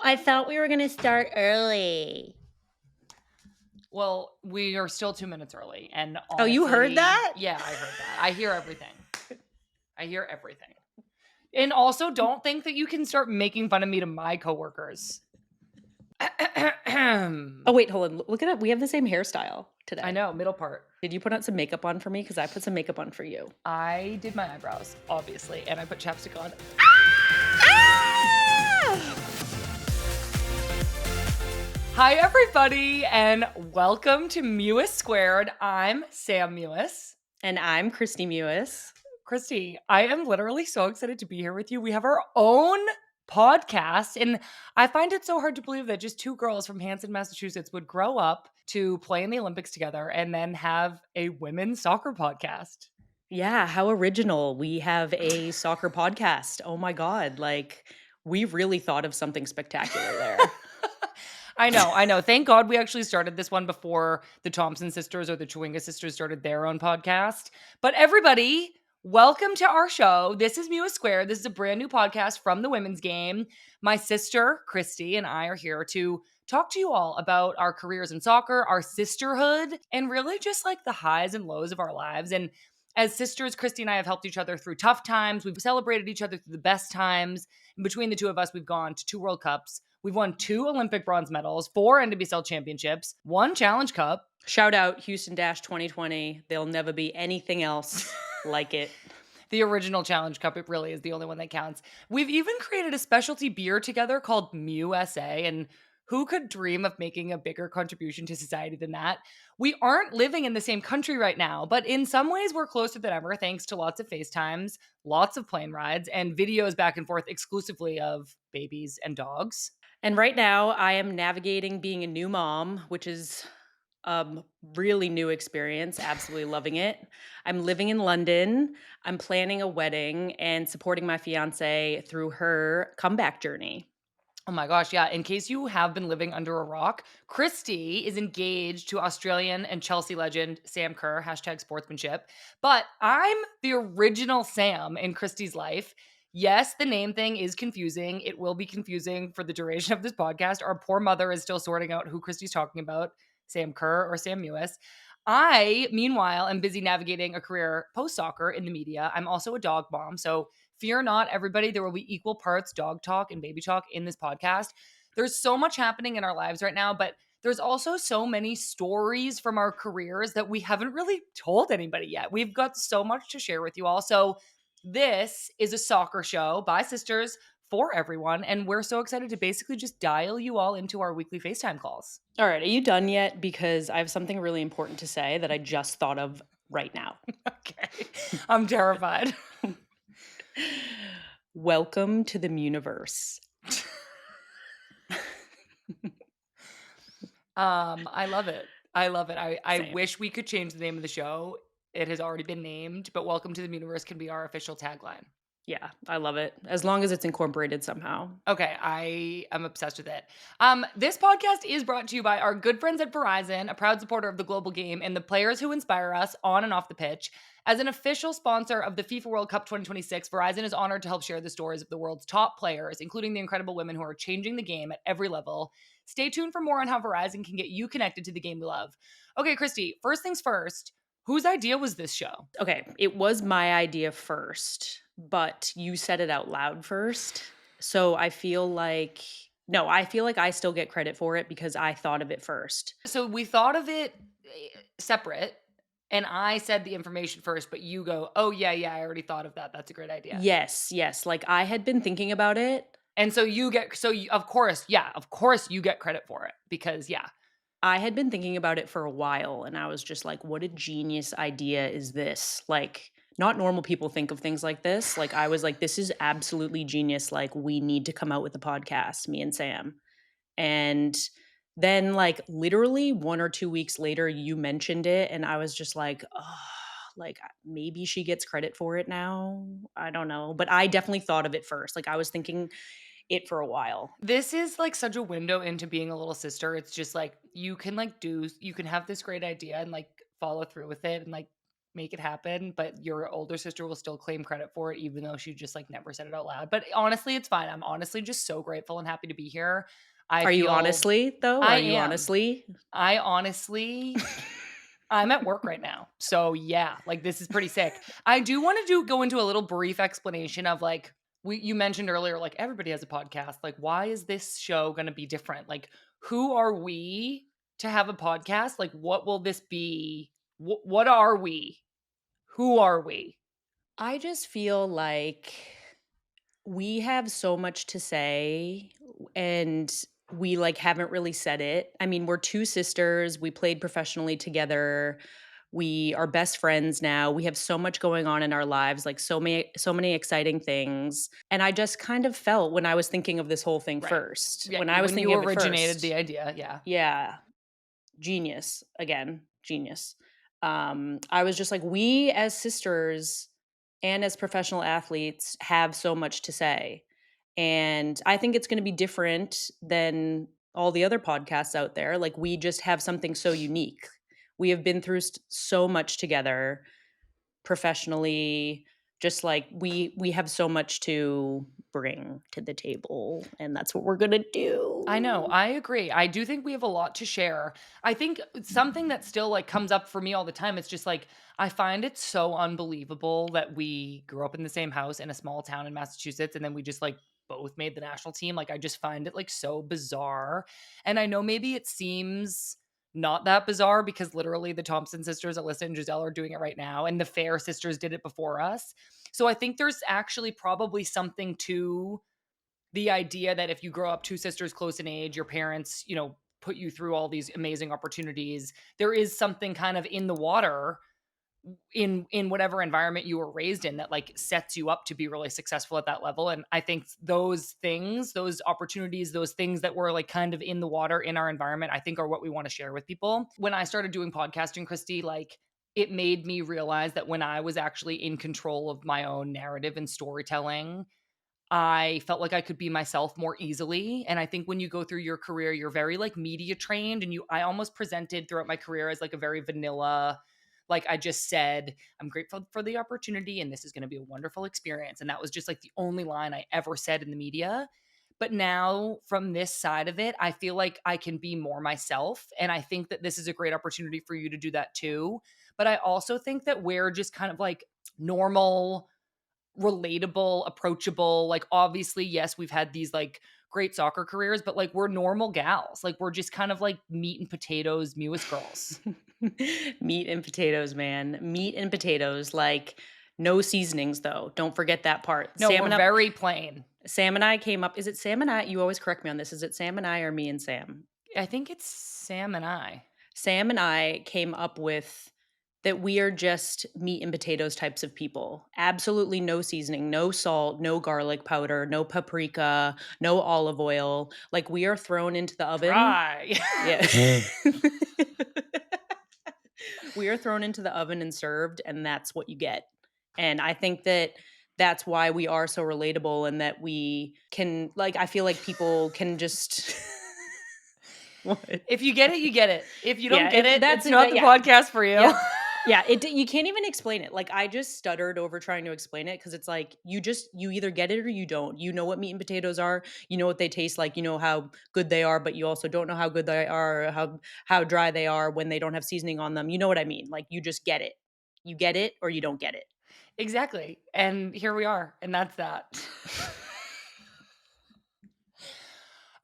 I thought we were going to start early. Well, we are still 2 minutes early. And honestly, Oh, you heard that? Yeah, I heard that. I hear everything. I hear everything. And also, don't think that you can start making fun of me to my coworkers. Oh, wait, hold on. Look at it. We have the same hairstyle today. I know, middle part. Did you put on some makeup on for me? Because I put some makeup on for you. I did my eyebrows, obviously, and I put chapstick on. Hi, everybody, and welcome to Mewis Squared. I'm Sam Mewis. And I'm Kristie Mewis. Kristie, I am literally so excited to be here with you. We have our own podcast, and I find it so hard to believe that just two girls from Hanson, Massachusetts would grow up to play in the Olympics together and then have a women's soccer podcast. Yeah, how original. We have a soccer podcast. Oh my God. Like, we really thought of something spectacular there. I know. Thank God we actually started this one before the Thompson sisters or the Chewinga sisters started their own podcast. But everybody, welcome to our show. This is Mewis Squared. This is a brand new podcast from the women's game. My sister, Kristie, and I are here to talk to you all about our careers in soccer, our sisterhood, and really just like the highs and lows of our lives. And as sisters, Kristie and I have helped each other through tough times. We've celebrated each other through the best times. And between the two of us, we've gone to 2 World Cups. We've won 2 Olympic bronze medals, 4 NWSL championships, 1 Challenge Cup. Shout out Houston 2020. There'll never be anything else like it. The original Challenge Cup, it really is the only one that counts. We've even created a specialty beer together called Mewis, and who could dream of making a bigger contribution to society than that? We aren't living in the same country right now, but in some ways we're closer than ever thanks to lots of FaceTimes, lots of plane rides, and videos back and forth exclusively of babies and dogs. And right now, I am navigating being a new mom, which is a really new experience. Absolutely loving it. I'm living in London. I'm planning a wedding and supporting my fiancée through her comeback journey. Oh my gosh, yeah. In case you have been living under a rock, Kristie is engaged to Australian and Chelsea legend Sam Kerr, #sportsmanship. But I'm the original Sam in Kristie's life. Yes, the name thing is confusing. It will be confusing for the duration of this podcast. Our poor mother is still sorting out who Kristie's talking about, Sam Kerr or Sam Mewis. I, meanwhile, am busy navigating a career post-soccer in the media. I'm also a dog mom, so fear not, everybody. There will be equal parts dog talk and baby talk in this podcast. There's so much happening in our lives right now, but there's also so many stories from our careers that we haven't really told anybody yet. We've got so much to share with you all. So this is a soccer show by sisters for everyone, and we're so excited to basically just dial you all into our weekly FaceTime calls. All right, are you done yet? Because I have something really important to say that I just thought of right now. Okay, I'm terrified. Welcome to the Mewniverse. I love it. I wish we could change the name of the show. It has already been named, but Welcome to the Mewniverse can be our official tagline. Yeah, I love it. As long as it's incorporated somehow. Okay, I am obsessed with it. This podcast is brought to you by our good friends at Verizon, a proud supporter of the global game and the players who inspire us on and off the pitch. As an official sponsor of the FIFA World Cup 2026, Verizon is honored to help share the stories of the world's top players, including the incredible women who are changing the game at every level. Stay tuned for more on how Verizon can get you connected to the game we love. Okay, Kristie, first things first, whose idea was this show? Okay, it was my idea first, but you said it out loud first. So I feel like I still get credit for it because I thought of it first. So we thought of it separate, and I said the information first, but you go, oh, yeah, I already thought of that. That's a great idea. Yes. Like I had been thinking about it. And so of course, you get credit for it because, yeah. I had been thinking about it for a while, and I was just like, what a genius idea is this? Like, not normal people think of things like this. Like, I was like, this is absolutely genius. Like, we need to come out with a podcast, me and Sam. And then, like, literally 1 or 2 weeks later, you mentioned it, and I was just like, oh, like, maybe she gets credit for it now. I don't know. But I definitely thought of it first. Like, I was thinking it for a while. This is like such a window into being a little sister. It's just like you can have this great idea and like follow through with it and like make it happen, but your older sister will still claim credit for it, even though she just like never said it out loud. But honestly, it's fine. I'm honestly just so grateful and happy to be here. I Are you feel honestly, though? I Are you am. honestly? I honestly I'm at work right now. So yeah, like this is pretty sick. I do want to go into a little brief explanation of like you mentioned earlier, like everybody has a podcast. Like, why is this show gonna be different? Like, who are we to have a podcast? Like, what will this be? What are we? Who are we? I just feel like we have so much to say and we like haven't really said it. I mean, we're two sisters, we played professionally together. We are best friends now. We have so much going on in our lives, like so many exciting things. And I just kind of felt when I was thinking of this whole thing Right. first, Yeah, when I was when you thinking of it originated the first, idea, yeah. yeah, genius again, genius. I was just like, we as sisters and as professional athletes have so much to say. And I think it's going to be different than all the other podcasts out there. Like, we just have something so unique. We have been through so much together professionally, just like we have so much to bring to the table, and that's what we're going to I know. do. I agree. I do think we have a lot to share. I think something that still like comes up for me all the time, it's just like I find it so unbelievable that we grew up in the same house in a small town in Massachusetts and then we just like both made the national team. Like I just find it like so bizarre. And I know maybe it seems not that bizarre because literally the Thompson sisters, Alyssa and Giselle, are doing it right now and the Fair sisters did it before us. So I think there's actually probably something to the idea that if you grow up two sisters close in age, your parents, put you through all these amazing opportunities. There is something kind of in the water in whatever environment you were raised in that like sets you up to be really successful at that level. And I think those things, those opportunities, those things that were like kind of in the water in our environment, I think are what we want to share with people. When I started doing podcasting, Kristie, like it made me realize that when I was actually in control of my own narrative and storytelling, I felt like I could be myself more easily. And I think when you go through your career, you're very like media trained and I almost presented throughout my career as like a very vanilla, like I just said, I'm grateful for the opportunity and this is going to be a wonderful experience. And that was just like the only line I ever said in the media. But now from this side of it, I feel like I can be more myself. And I think that this is a great opportunity for you to do that too. But I also think that we're just kind of like normal, relatable, approachable. Like, obviously, yes, we've had these like great soccer careers, but like we're normal gals. Like, we're just kind of like meat and potatoes, Mewis girls. Meat and potatoes, man. Meat and potatoes, like no seasonings though. Don't forget that part. No, we're very plain. Sam and I came up. Is it Sam and I? You always correct me on this. Is it Sam and I or me and Sam? I think it's Sam and I. Sam and I came up with that we are just meat and potatoes types of people. Absolutely no seasoning, no salt, no garlic powder, no paprika, no olive oil. Like, we are thrown into the oven. Try. Yeah. We are thrown into the oven and served, and that's what you get. And I think that that's why we are so relatable and that we can, like, I feel like people can just what? If you get it, you get it. If you don't Yeah, get if it, that's it's not the yeah. podcast for you. Yep. Yeah, you can't even explain it. Like, I just stuttered over trying to explain it because it's like you either get it or you don't. You know what meat and potatoes are. You know what they taste like. You know how good they are, but you also don't know how good they are, or how dry they are when they don't have seasoning on them. You know what I mean? Like, you just get it. You get it or you don't get it. Exactly. And here we are. And that's that.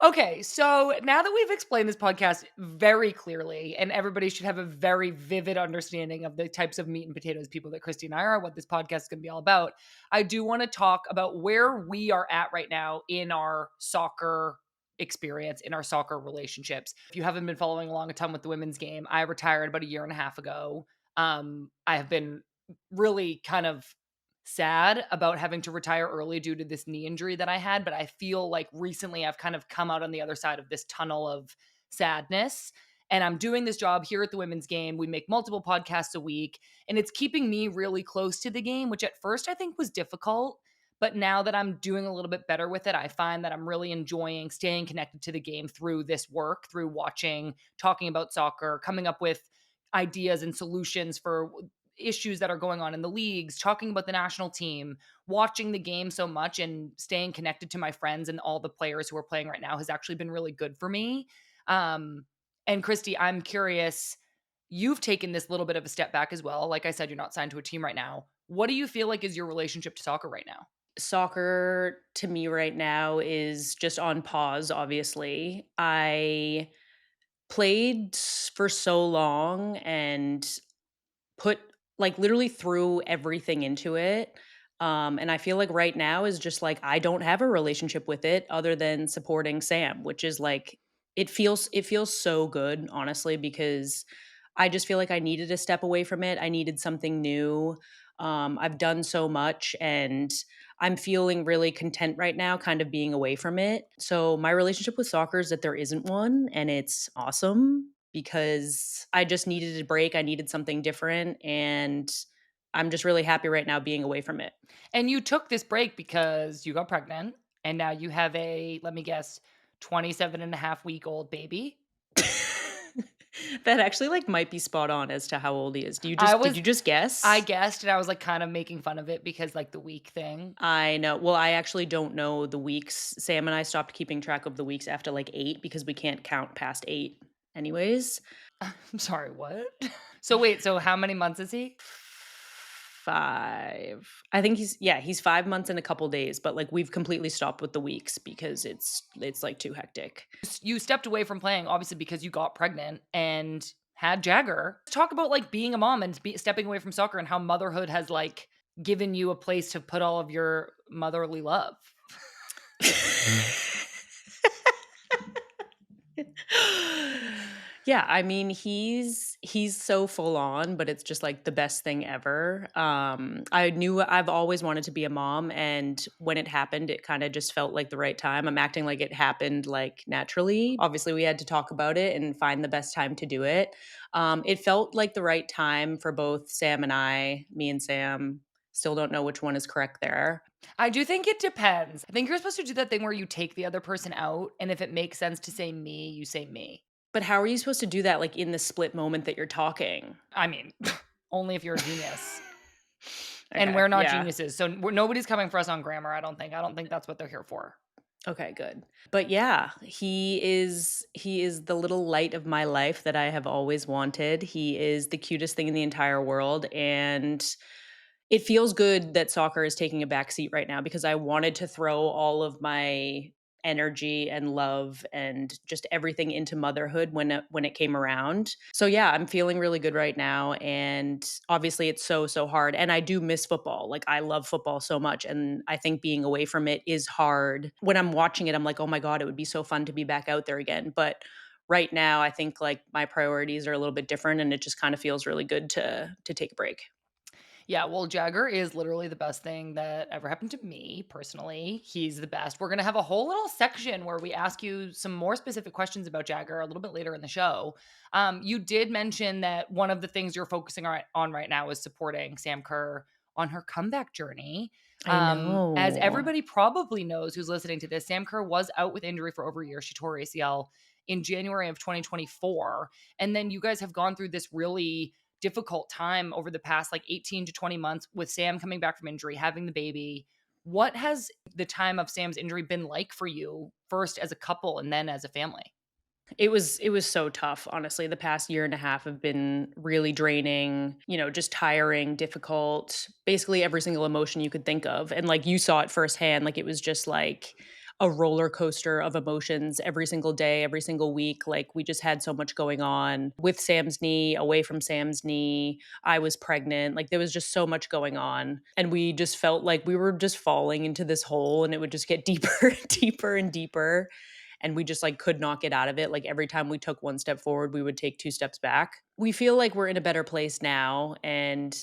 Okay, so now that we've explained this podcast very clearly, and everybody should have a very vivid understanding of the types of meat and potatoes people that Kristie and I are, what this podcast is going to be all about, I do want to talk about where we are at right now in our soccer experience, in our soccer relationships. If you haven't been following along a ton with the women's game, I retired about a year and a half ago. I have been really kind of sad about having to retire early due to this knee injury that I had, but I feel like recently I've kind of come out on the other side of this tunnel of sadness. And I'm doing this job here at the women's game. We make multiple podcasts a week, and it's keeping me really close to the game, which at first I think was difficult. But now that I'm doing a little bit better with it, I find that I'm really enjoying staying connected to the game through this work, through watching, talking about soccer, coming up with ideas and solutions for issues that are going on in the leagues, talking about the national team, watching the game so much and staying connected to my friends and all the players who are playing right now has actually been really good for me. Um, and Kristie, I'm curious, you've taken this little bit of a step back as well. Like I said, you're not signed to a team right now. What do you feel like is your relationship to soccer right now? Soccer to me right now is just on pause, obviously. I played for so long and put like literally threw everything into it. And I feel like right now is just like I don't have a relationship with it other than supporting Sam, which is like it feels so good, honestly, because I just feel like I needed to step away from it. I needed something new. I've done so much and I'm feeling really content right now, kind of being away from it. So, my relationship with soccer is that there isn't one, and it's awesome because I just needed a break. I needed something different. And I'm just really happy right now being away from it. And you took this break because you got pregnant and now you have a, let me guess, 27.5 week old baby. That actually like might be spot on as to how old he is. I Did was you just I guess? guessed and I was like kind of making fun of it because like the week thing. I know. Well, I actually don't know the weeks. Sam and I stopped keeping track of the weeks after like 8 because we can't count past 8 anyways. I'm sorry, what? So wait, so how many months is he? 5. I think he's 5 months and a couple days, but like we've completely stopped with the weeks because it's like too hectic. You stepped away from playing obviously because you got pregnant and had Jagger. Talk about like being a mom and stepping away from soccer and how motherhood has like given you a place to put all of your motherly love. Yeah, I mean, he's so full on, but it's just like the best thing ever. I've always wanted to be a mom, and when it happened, it kind of just felt like the right time. I'm acting like it happened like naturally. Obviously, we had to talk about it and find the best time to do it. It felt like the right time for both Sam and I, me and Sam. Still don't know which one is correct there. I do think it depends. I think you're supposed to do that thing where you take the other person out, and if it makes sense to say me, you say me. But how are you supposed to do that like in the split moment that you're talking? I mean, only if you're a genius. And Okay, we're not yeah. geniuses. So nobody's coming for us on grammar, I don't think. I don't think that's what they're here for. Okay, good. But yeah, he is the little light of my life that I have always wanted. He is the cutest thing in the entire world, and it feels good that soccer is taking a back seat right now because I wanted to throw all of my energy and love and just everything into motherhood when it came around. So yeah, I'm feeling really good right now, and obviously it's so hard, and I do miss football. Like I love football so much, and I think being away from it is hard. When I'm watching it, I'm like, "Oh my god, it would be so fun to be back out there again." But right now, I think like my priorities are a little bit different, and it just kind of feels really good to take a break. Yeah, well, Jagger is literally the best thing that ever happened to me personally. He's the best. We're going to have a whole little section where we ask you some more specific questions about Jagger a little bit later in the show. You did mention that one of the things you're focusing on right now is supporting Sam Kerr on her comeback journey. I As know. everybody probably knows who's listening to this, Sam Kerr was out with injury for over a year. She tore her ACL in January of 2024. And then you guys have gone through this really difficult time over the past like 18 to 20 months with Sam coming back from injury, having the baby. What has the time of Sam's injury been like for you, first as a couple and then as a family? It was so tough, honestly. The past year and a half have been really draining, just tiring, difficult, basically every single emotion you could think of. And like you saw it firsthand, like it was just like a roller coaster of emotions every single day, every single week. Like we just had so much going on with Sam's knee, away from Sam's knee. I was pregnant. Like there was just so much going on. And we just felt like we were just falling into this hole and it would just get deeper, deeper and deeper, and we just like could not get out of it. Like every time we took one step forward, we would take two steps back. We feel like we're in a better place now, and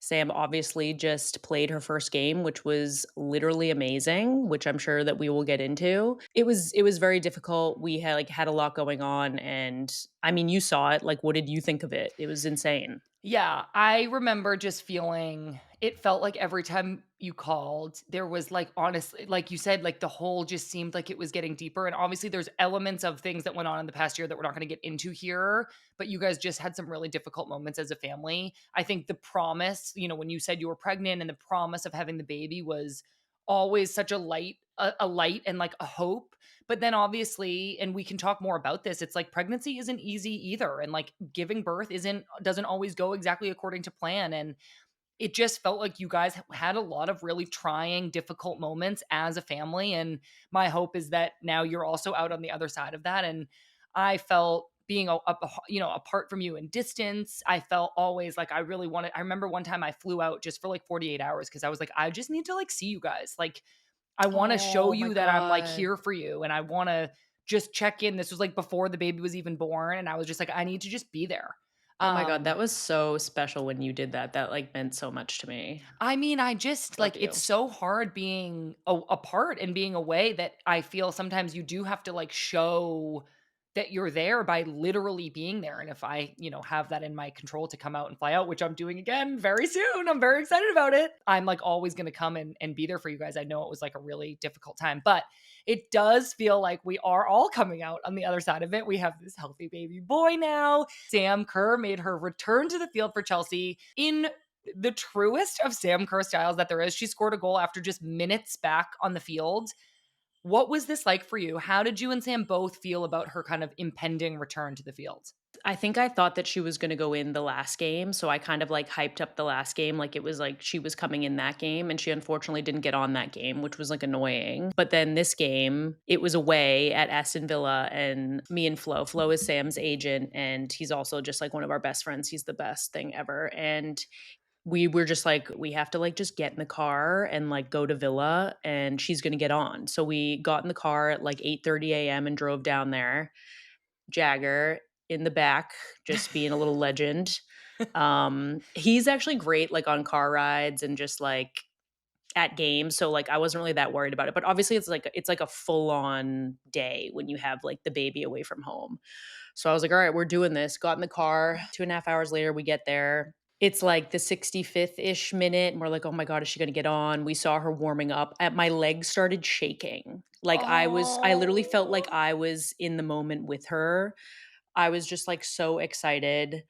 Sam obviously just played her first game, which was literally amazing, which I'm sure that we will get into. It was very difficult. We had a lot going on, and I mean, you saw it. Like what did you think of it? It was insane. Yeah, I remember just feeling it felt like every time you called, there was like honestly, like you said, like the hole just seemed like it was getting deeper. And obviously, there's elements of things that went on in the past year that we're not going to get into here, but you guys just had some really difficult moments as a family. I think the promise, when you said you were pregnant and the promise of having the baby was always such a light, a light and like a hope. But then obviously, and we can talk more about this, it's like pregnancy isn't easy either. And like giving birth doesn't always go exactly according to plan. And it just felt like you guys had a lot of really trying, difficult moments as a family. And my hope is that now you're also out on the other side of that. And I felt being apart from you in distance, I felt always like I really wanted. I remember one time I flew out just for like 48 hours because I was like, I just need to like see you guys. Like I wanna show Oh my you that I'm, like, god. here for you, and I wanna just check in. This was, like, before the baby was even born, and I was just like, "I need to just be there." Oh my god, Um, that was so special when you did that. That, like, meant so much to me. I mean, I just Love like, it's you. so hard being apart and being away that I feel sometimes you do have to, like, show that you're there by literally being there, and if I, have that in my control to come out and fly out, which I'm doing again very soon, I'm very excited about it. I'm, like, always gonna come and be there for you guys. I know it was, like, a really difficult time, but it does feel like we are all coming out on the other side of it. We have this healthy baby boy now. Sam Kerr made her return to the field for Chelsea in the truest of Sam Kerr styles that there is. She scored a goal after just minutes back on the field. What was this like for you? How did you and Sam both feel about her kind of impending return to the field? I think I thought that she was gonna go in the last game, so I kind of, like, hyped up the last game like it was, like, she was coming in that game, and she unfortunately didn't get on that game, which was, like, annoying. But then this game, it was away at Aston Villa, and me and Flo is Sam's agent, and he's also just, like, one of our best friends. He's the best thing ever, and we were just like, "We have to, like, just get in the car and, like, go to Villa, and she's gonna get on." So we got in the car at, like, 8:30 AM and drove down there. Jagger in the back, just being a little legend. He's actually great, like, on car rides and just, like, at games, so, like, I wasn't really that worried about it, but obviously it's like a full-on day when you have, like, the baby away from home. So I was like, "Alright, we're doing this." Got in the car, 2.5 hours later, we get there. It's, like, the 65th-ish minute, and we're like, "Oh my god, is she gonna get on?" We saw her warming up, and my legs started shaking. Like, I literally felt like Oh. I was in the moment with her. I was just, like, so excited.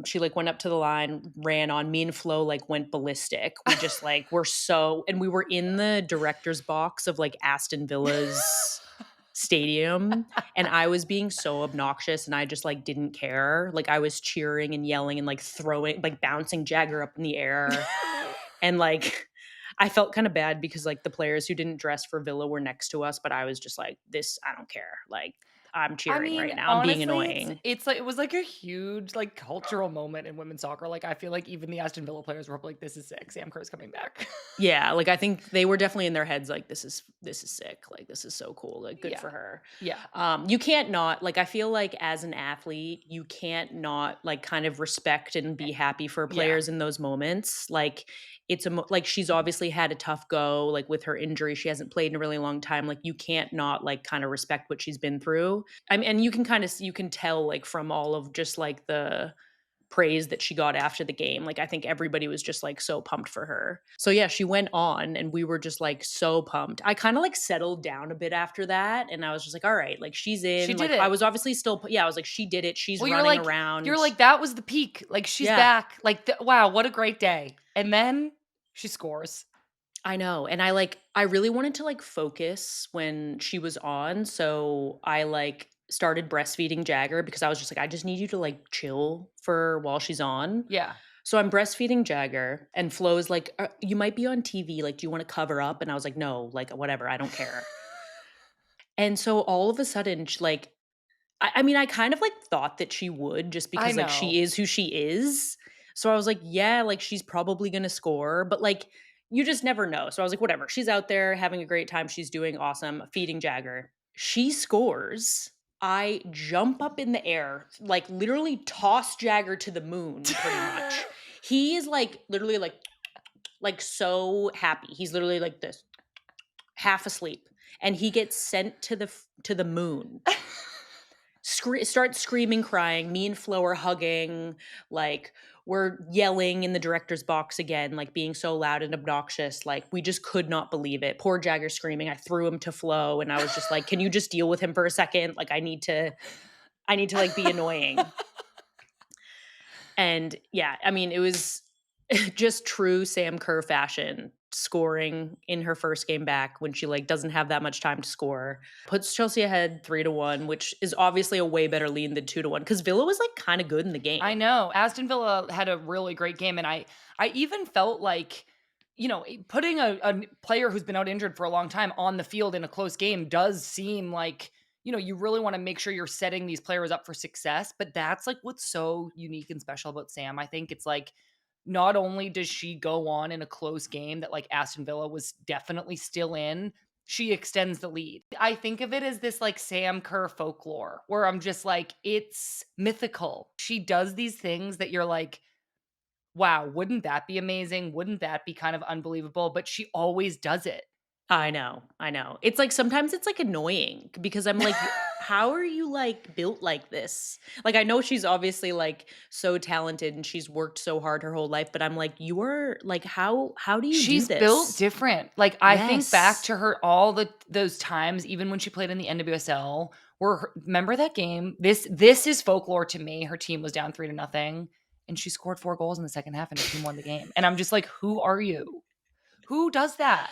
She, like, went up to the line, ran on me and Flo, like, went ballistic. We just, like, were so and we were in the director's box of, like, Aston Villa's stadium, and I was being so obnoxious, and I just, like, didn't care. Like, I was cheering and yelling and, like, throwing like, bouncing Jagger up in the air, and, like, I felt kinda bad because, like, the players who didn't dress for Villa were next to us, but I was just like, "This I don't care." Like, I'm I cheering mean, right now. I'm being honestly, annoying. it's like it was like a huge like cultural moment in women's soccer. Like I feel like even the Aston Villa players were like, "This is sick. Sam Kerr's coming back." Yeah, like, I think they were definitely in their heads like, "This is sick, like, this is so cool, like, good Yeah, for her." yeah, You can't not like, I feel like as an athlete, you can't not, like, kind of respect and eh, be happy for yeah. players in those moments. Like, it's a mo like, she's obviously had a tough go, like, with her injury, she hasn't played in a really long time, like, you can't not, like, kinda respect what she's been through. I mean, and you can kinda you can tell, like, from all of just, like, the praise that she got after the game. Like, I think everybody was just, like, so pumped for her. So, yeah, she went on, and we were just, like, so pumped. I kinda, like, settled down a bit after that, and I was just like, "Alright, like, she's She in." did Like, I it. was obviously still yeah, I was like, "She did it. She's Well, running you're around." like that was the peak. Like she's Yeah, back. Like wow, what a great day. And then she scores. I know, and I really wanted to, like, focus when she was on, so I, like, started breastfeeding Jagger because I was just like, "I just need you to, like, chill for while she's on." Yeah. So I'm breastfeeding Jagger, and Flo's like, "You might be on TV, like, do you wanna cover up?" And I was like, "No, like, whatever, I don't care." And so all of a sudden, like I mean, I kind of, like, thought that she would just I because, like, know. she is who she is. So I was like, "Yeah, like, she's probably gonna score," but, like, you just never know. So I was like, "Whatever, she's out there having a great time, she's doing awesome, feeding Jagger." She scores. I jump up in the air, like, literally toss Jagger to the moon pretty much. He is, like, literally, like, so happy. He's literally like this, half asleep, and he gets sent to the moon. start screaming, crying. Me and Flo are hugging, like we're yelling in the director's box again, like being so loud and obnoxious. Like we just could not believe it. Poor Jagger screaming. I threw him to Flo and I was just like, "Can you just deal with him for a second? Like I need to like be annoying." And yeah, I mean, it was just true Sam Kerr fashion, scoring in her first game back when she like doesn't have that much time to score. Puts Chelsea ahead 3-1, which is obviously a way better lead than 2-1 because Villa was like kind of good in the I game. know. Aston Villa had a really great game, and I even felt like, putting a player who's been out injured for a long time on the field in a close game does seem like, you really wanna make sure you're setting these players up for success, but that's, like, what's so unique and special about Sam. I think it's like, not only does she go on in a close game that, like, Aston Villa was definitely still in, she extends the lead. I think of it as this, like, Sam Kerr folklore where I'm just like, it's mythical. She does these things that you're like, "Wow, wouldn't that be amazing? Wouldn't that be kind of unbelievable?" But she always does it. I know, I know. It's like sometimes it's like annoying because I'm like, how are you like built like this? Like I know she's obviously like so talented and she's worked so hard her whole life, but I'm like, you are like, how do you do She's built this? different. Like, I think back Yes. to her all those times, even when she played in the NWSL, where remember that game? This is folklore to me. Her team was down 3 to nothing, and she scored 4 goals in the second half, and her team won the game. And I'm just like, who are you? Who does that?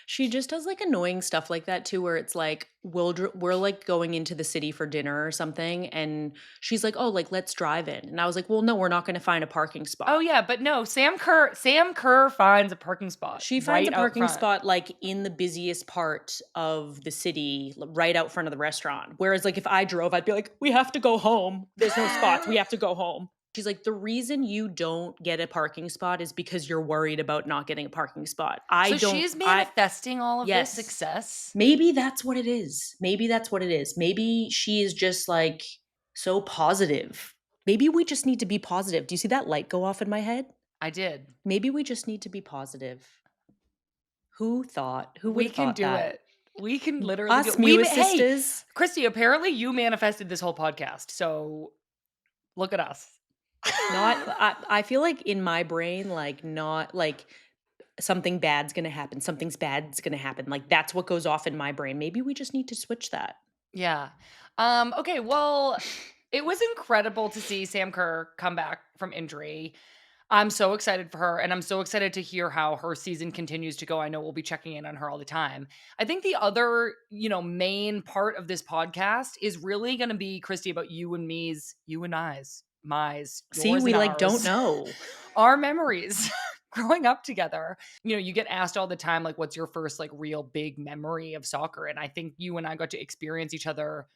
She just does, like, annoying stuff like that too, where it's like, we're, like, going into the city for dinner or something, and she's like, "Oh, like, let's drive in." And I was like, "Well, no, we're not gonna find a parking Oh spot." yeah, but no, Sam Kerr finds a parking spot She finds right a out parking front. spot, like, in the busiest part of the city, right out front of the restaurant. Whereas, like, if I drove, I'd be like, "We have to go home. There's no spots. We have to go home." She's like, "The reason you don't get a parking spot is because you're worried about not getting a parking spot. I So don't she's I." manifesting all of this Yes. success. Maybe that's what it is. Maybe that's what it is. Maybe she is just, like, so positive. Maybe we just need to be positive. Do you see that light go off in my head? I did. Maybe we just need to be positive. Who thought? Who would We have can thought do that? it. We can literally do Us it. Mewis Hey, sisters. Kristie, apparently you manifested this whole podcast. So look at us. Not I feel like in my brain, like, not like something bad's gonna happen, something's bad's gonna happen, like, that's what goes off in my brain. Maybe we just need to switch that. Yeah. Okay, well, it was incredible to see Sam Kerr come back from injury. I'm so excited for her, and I'm so excited to hear how her season continues to go. I know we'll be checking in on her all the time. I think the other, main part of this podcast is really going to be, Kristie, about you and me's, you and I's, my's, See, yours we, and like, don't ours, know. our memories growing up together. You get asked all the time, like, what's your first, like, real big memory of soccer? And I think you and I got to experience each other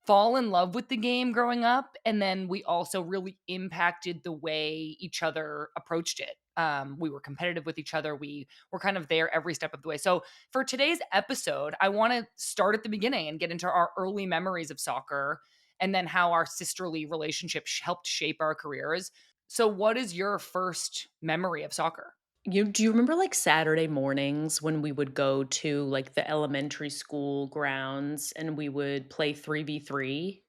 fall in love with the game growing up, and then we also really impacted the way each other approached it. We were competitive with each other. We were kind of there every step of the way. So for today's episode, I want to start at the beginning and get into our early memories of soccer and then how our sisterly relationship helped shape our careers. So what is your first memory of soccer? Do you remember, like, Saturday mornings when we would go to, like, the elementary school grounds and we would play 3v3?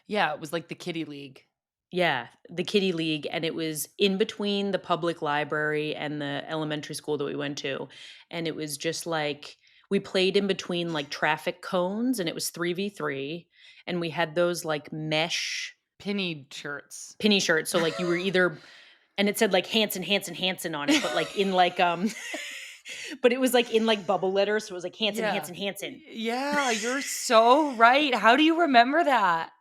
Yeah, it was like the kiddie league. Yeah, the kiddie league, and it was in between the public library and the elementary school that we went to, and it was just, like we played in between, like, traffic cones, and it was 3v3, and we had those, like, mesh Penny shirts. penny shirts, so, like, you were either and it said, like, Hanson, Hanson, Hanson on it, but, like, in, like, but it was, like, in, like, bubble letters, so it was, like, Hanson, Yeah. Hanson, Hanson. Yeah, you're so right. How do you remember that?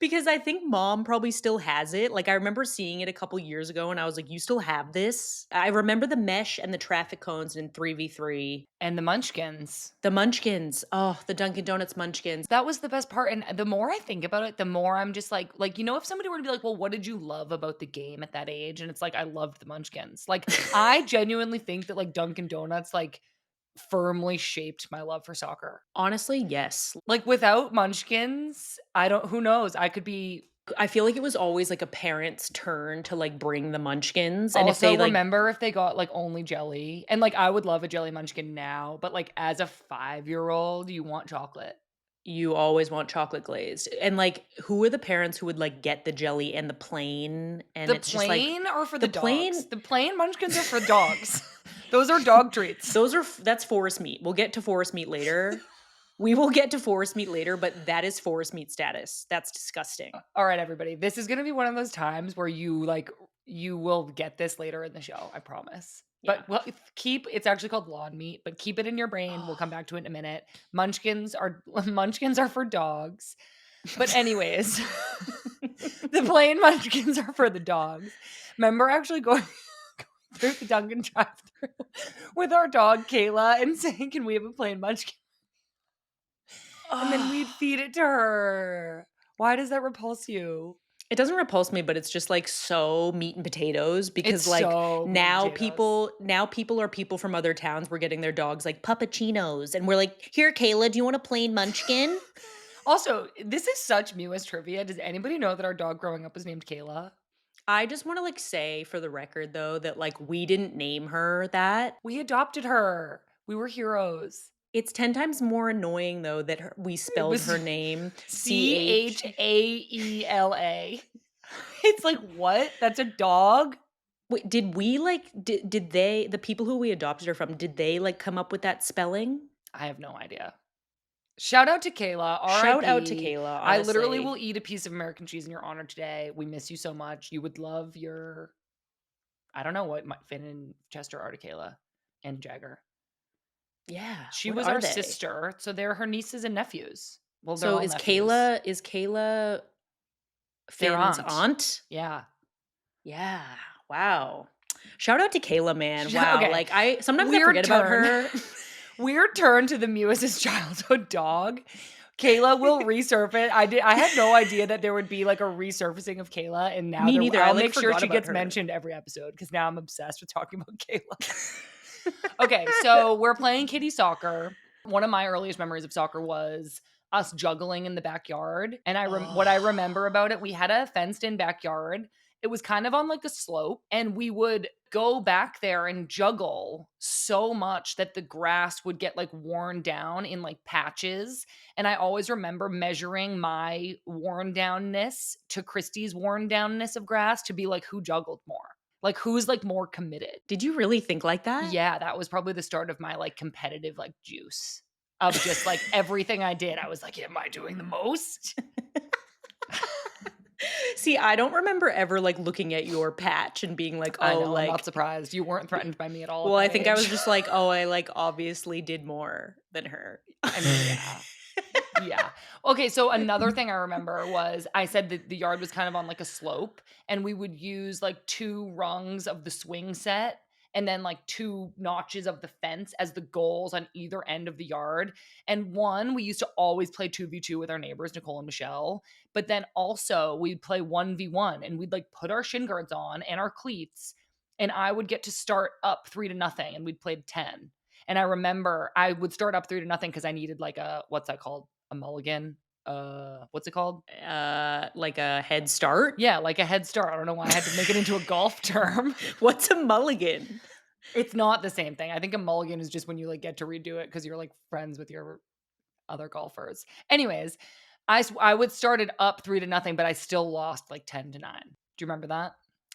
Because I think mom probably still has it. Like, I remember seeing it a couple years ago, and I was like, "You still have this?" I remember the mesh and the traffic cones in 3v3. And the Munchkins. The Munchkins. Oh, the Dunkin' Donuts Munchkins. That was the best part, and the more I think about it, the more I'm just like, if somebody were to be like, "Well, what did you love about the game at that age?" And it's like, "I loved the Munchkins." Like, I genuinely think that, like, Dunkin' Donuts, like, firmly shaped my love for soccer. Honestly, yes. Like, without Munchkins, I don't who knows? I could be I feel like it was always, like, a parent's turn to, like, bring the Munchkins, and if also they, like remember if they got, like, only jelly, and, like, I would love a jelly Munchkin now, but, like, as a 5-year-old, you want chocolate. You always want chocolate glazed. And, like, who are the parents who would, like, get the jelly and the plain, and The it's just, like plain are for the the dogs. plain The plain munchkins are for dogs. Those are dog treats. those are that's forest meat. We'll get to forest meat later. We will get to forest meat later, but that is forest meat status. That's disgusting. All right, everybody. This is gonna be one of those times where you will get this later in the show, I promise. Yeah. But well, keep it's actually called lawn meat, but keep it in your brain. We'll come back to it in a minute. Munchkins are munchkins are for dogs. But anyways, the plain munchkins are for the dogs. Remember actually going through the Dunkin' drive-thru with our dog Kayla and saying, "Can we have a plain munchkin?" And then we'd feed it to her. Why does that repulse you? It doesn't repulse me, but it's just, like, so meat and potatoes It's because, like, so meat and potatoes. now people are people from other towns, we're getting their dogs, like, puppuccinos, and we're like, "Here, Kayla, do you want a plain munchkin?" Also, this is such Mewis trivia. Does anybody know that our dog growing up was named Kayla? I just wanna, like, say for the record, though, that, like, we didn't name her that. We adopted her. We were heroes. It's 10 times more annoying, though, that we It spelled was her name CH. Chaeela. It's like, what? That's a dog? Wait, did we, like did they the people who we adopted her from, did they, like, come up with that spelling? I have no idea. Shout out to Kayla, Shout out to RIP. Kayla, I literally honestly. will eat a piece of American cheese in your honor today. We miss you so much. You would love your I don't know what might fit in Chester are to Kayla and Jagger. Yeah, She what was are our they? sister, so they're her nieces and nephews. Well, they're So all nephews. Is Kayla Their Finn's aunt. aunt? Yeah. Yeah, wow. Shout out to Kayla, man, wow, Okay. like, sometimes I Weird forget about turn. her. Weird turn to the Mewis' childhood dog. Kayla will resurface. I had no idea that there would be like a resurfacing of Kayla, and now Me neither, I, I'll like, make sure forgot she about gets her. mentioned every episode because now I'm obsessed with talking about Kayla. Okay, so we're playing kitty soccer. One of my earliest memories of soccer was us juggling in the backyard. And what I Oh. remember about it, we had a fenced in backyard. It was kind of on like a slope, and we would go back there and juggle so much that the grass would get like worn down in like patches. And I always remember measuring my worn downness to Kristie's worn downness of grass to be like, who juggled more? Like, who's like more committed? Did you really think like that? Yeah, that was probably the start of my, like, competitive, like, juice of just, like, everything I did. I was like, "Am I doing the most?" See, I don't remember ever, like, looking at your patch and being like, I "Oh, know, I'm not like." surprised. You weren't threatened by me at all at Well, I that think I was age. just like, "Oh, I, like, obviously did more than her." I mean, yeah. Yeah. Okay, so another thing I remember was I said that the yard was kind of on like a slope, and we would use like 2 rungs of the swing set and then like 2 notches of the fence as the goals on either end of the yard. And one, we used to always play 2v2 with our neighbors, Nicole and Michelle. But then also we'd play 1v1 and we'd like put our shin guards on and our cleats, and I would get to start up 3-0 and we'd played 10. And I remember I would start up 3-0 because I needed like a what's that called? A mulligan? What's it called? Like a head start? Yeah, like a head start. I don't know why I had to make it into a golf term. What's a mulligan? It's not the same thing. I think a mulligan is just when you like get to redo it because you're like friends with your other golfers. Anyways, I would start it up 3-0, but I still lost like 10-9. Do you remember that?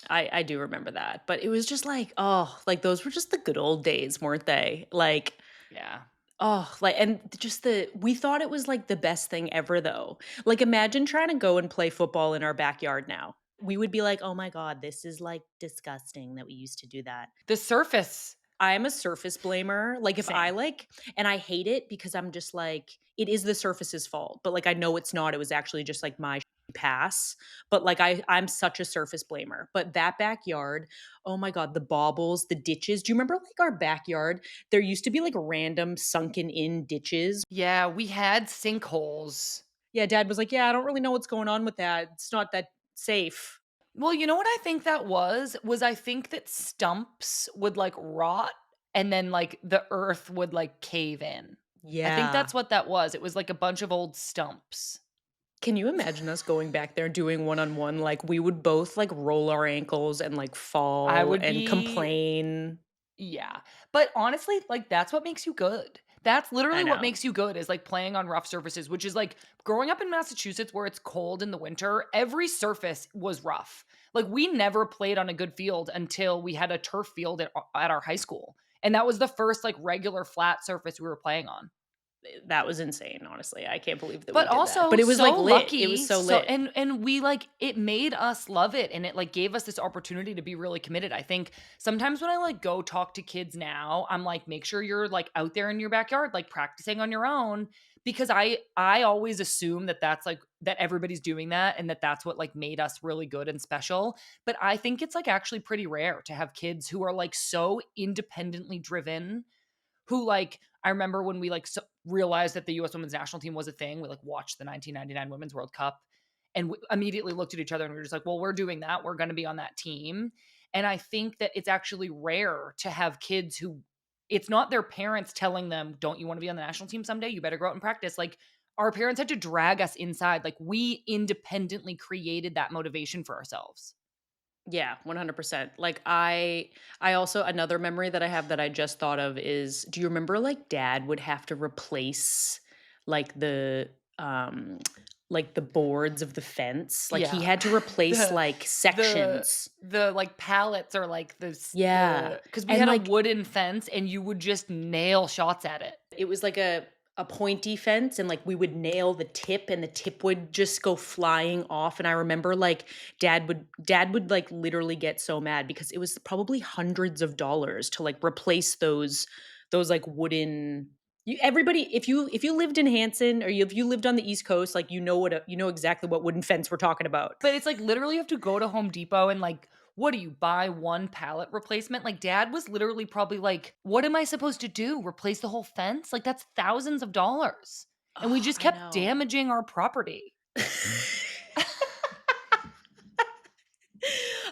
I do remember that, but it was just like, oh, like, those were just the good old days, weren't they? Like, Yeah. oh, like, and just we thought it was, like, the best thing ever, though. Like, imagine trying to go and play football in our backyard now. We would be like, "Oh my god, this is, like, disgusting that we used to do that." The surface. I am a surface blamer. Like, if I, Same. like and I hate it because I'm just like, it is the surface's fault, but, like, I know it's not. It was actually just, like, my pass, but, like, I'm such a surface blamer. But that backyard, oh my god, the baubles, the ditches. Do you remember, like, our backyard? There used to be, like, random sunken in ditches. Yeah, we had sinkholes. Yeah, dad was like, "Yeah, I don't really know what's going on with that. It's not that safe." Well, you know what I think that was I think that stumps would, like, rot and then, like, the earth would, like, cave in. I think Yeah. that's what that was. It was, like, a bunch of old stumps. Can you imagine us going back there doing one-on-one? Like, we would both, like, roll our ankles and, like, I fall would and be complain. Yeah. But honestly, like, that's what makes you good. That's I literally what know. makes you good is, like, playing on rough surfaces, which is, like, growing up in Massachusetts where it's cold in the winter, every surface was rough. Like, we never played on a good field until we had a turf field at our high school, and that was the first, like, regular flat surface we were playing on. That was insane, honestly. I can't believe that we But did that. also But it was, like, so lit. It was lucky, so so lit. and we, like it made us love it, and it, like, gave us this opportunity to be really committed. I think sometimes when I, like, go talk to kids now, I'm like, "Make sure you're, like, out there in your backyard, like, practicing on your own," because I always assume that that's, like that everybody's doing that and that that's what, like, made us really good and special, but I think it's, like, actually pretty rare to have kids who are, like, so independently driven who like I remember when we like realized that the U.S. women's national team was a thing. We like watched the 1999 Women's World Cup, and we immediately looked at each other and we were just like, "Well, we're doing that. We're going to be on that team." And I think that it's actually rare to have kids who it's not their parents telling them, "Don't you want to be on the national team someday? You better go out and practice." Like our parents had to drag us inside. Like we independently created that motivation for ourselves. Yeah, 100%. Like I also another memory that I have that I just thought of is do you remember like dad would have to replace like um the boards of the fence? Like he Yeah. had to replace The like the sections. like, pallets or, like, Yeah. because we And had a like wooden fence and you would just nail shots at it. it was like a pointy fence and like we would nail the tip and the tip would just go flying off and I remember like dad would like literally get so mad because it was probably hundreds of dollars to like replace those like wooden everybody if you lived in Hanson or if you lived on the East Coast like you know exactly what wooden fence we're talking about. But it's, like, literally you have to go to Home Depot and, like, what do you buy 1 pallet replacement? Like, dad was literally probably like, "What am I supposed to do? Replace the whole fence? Like, that's thousands of dollars." And we Oh, just I kept know. damaging our property.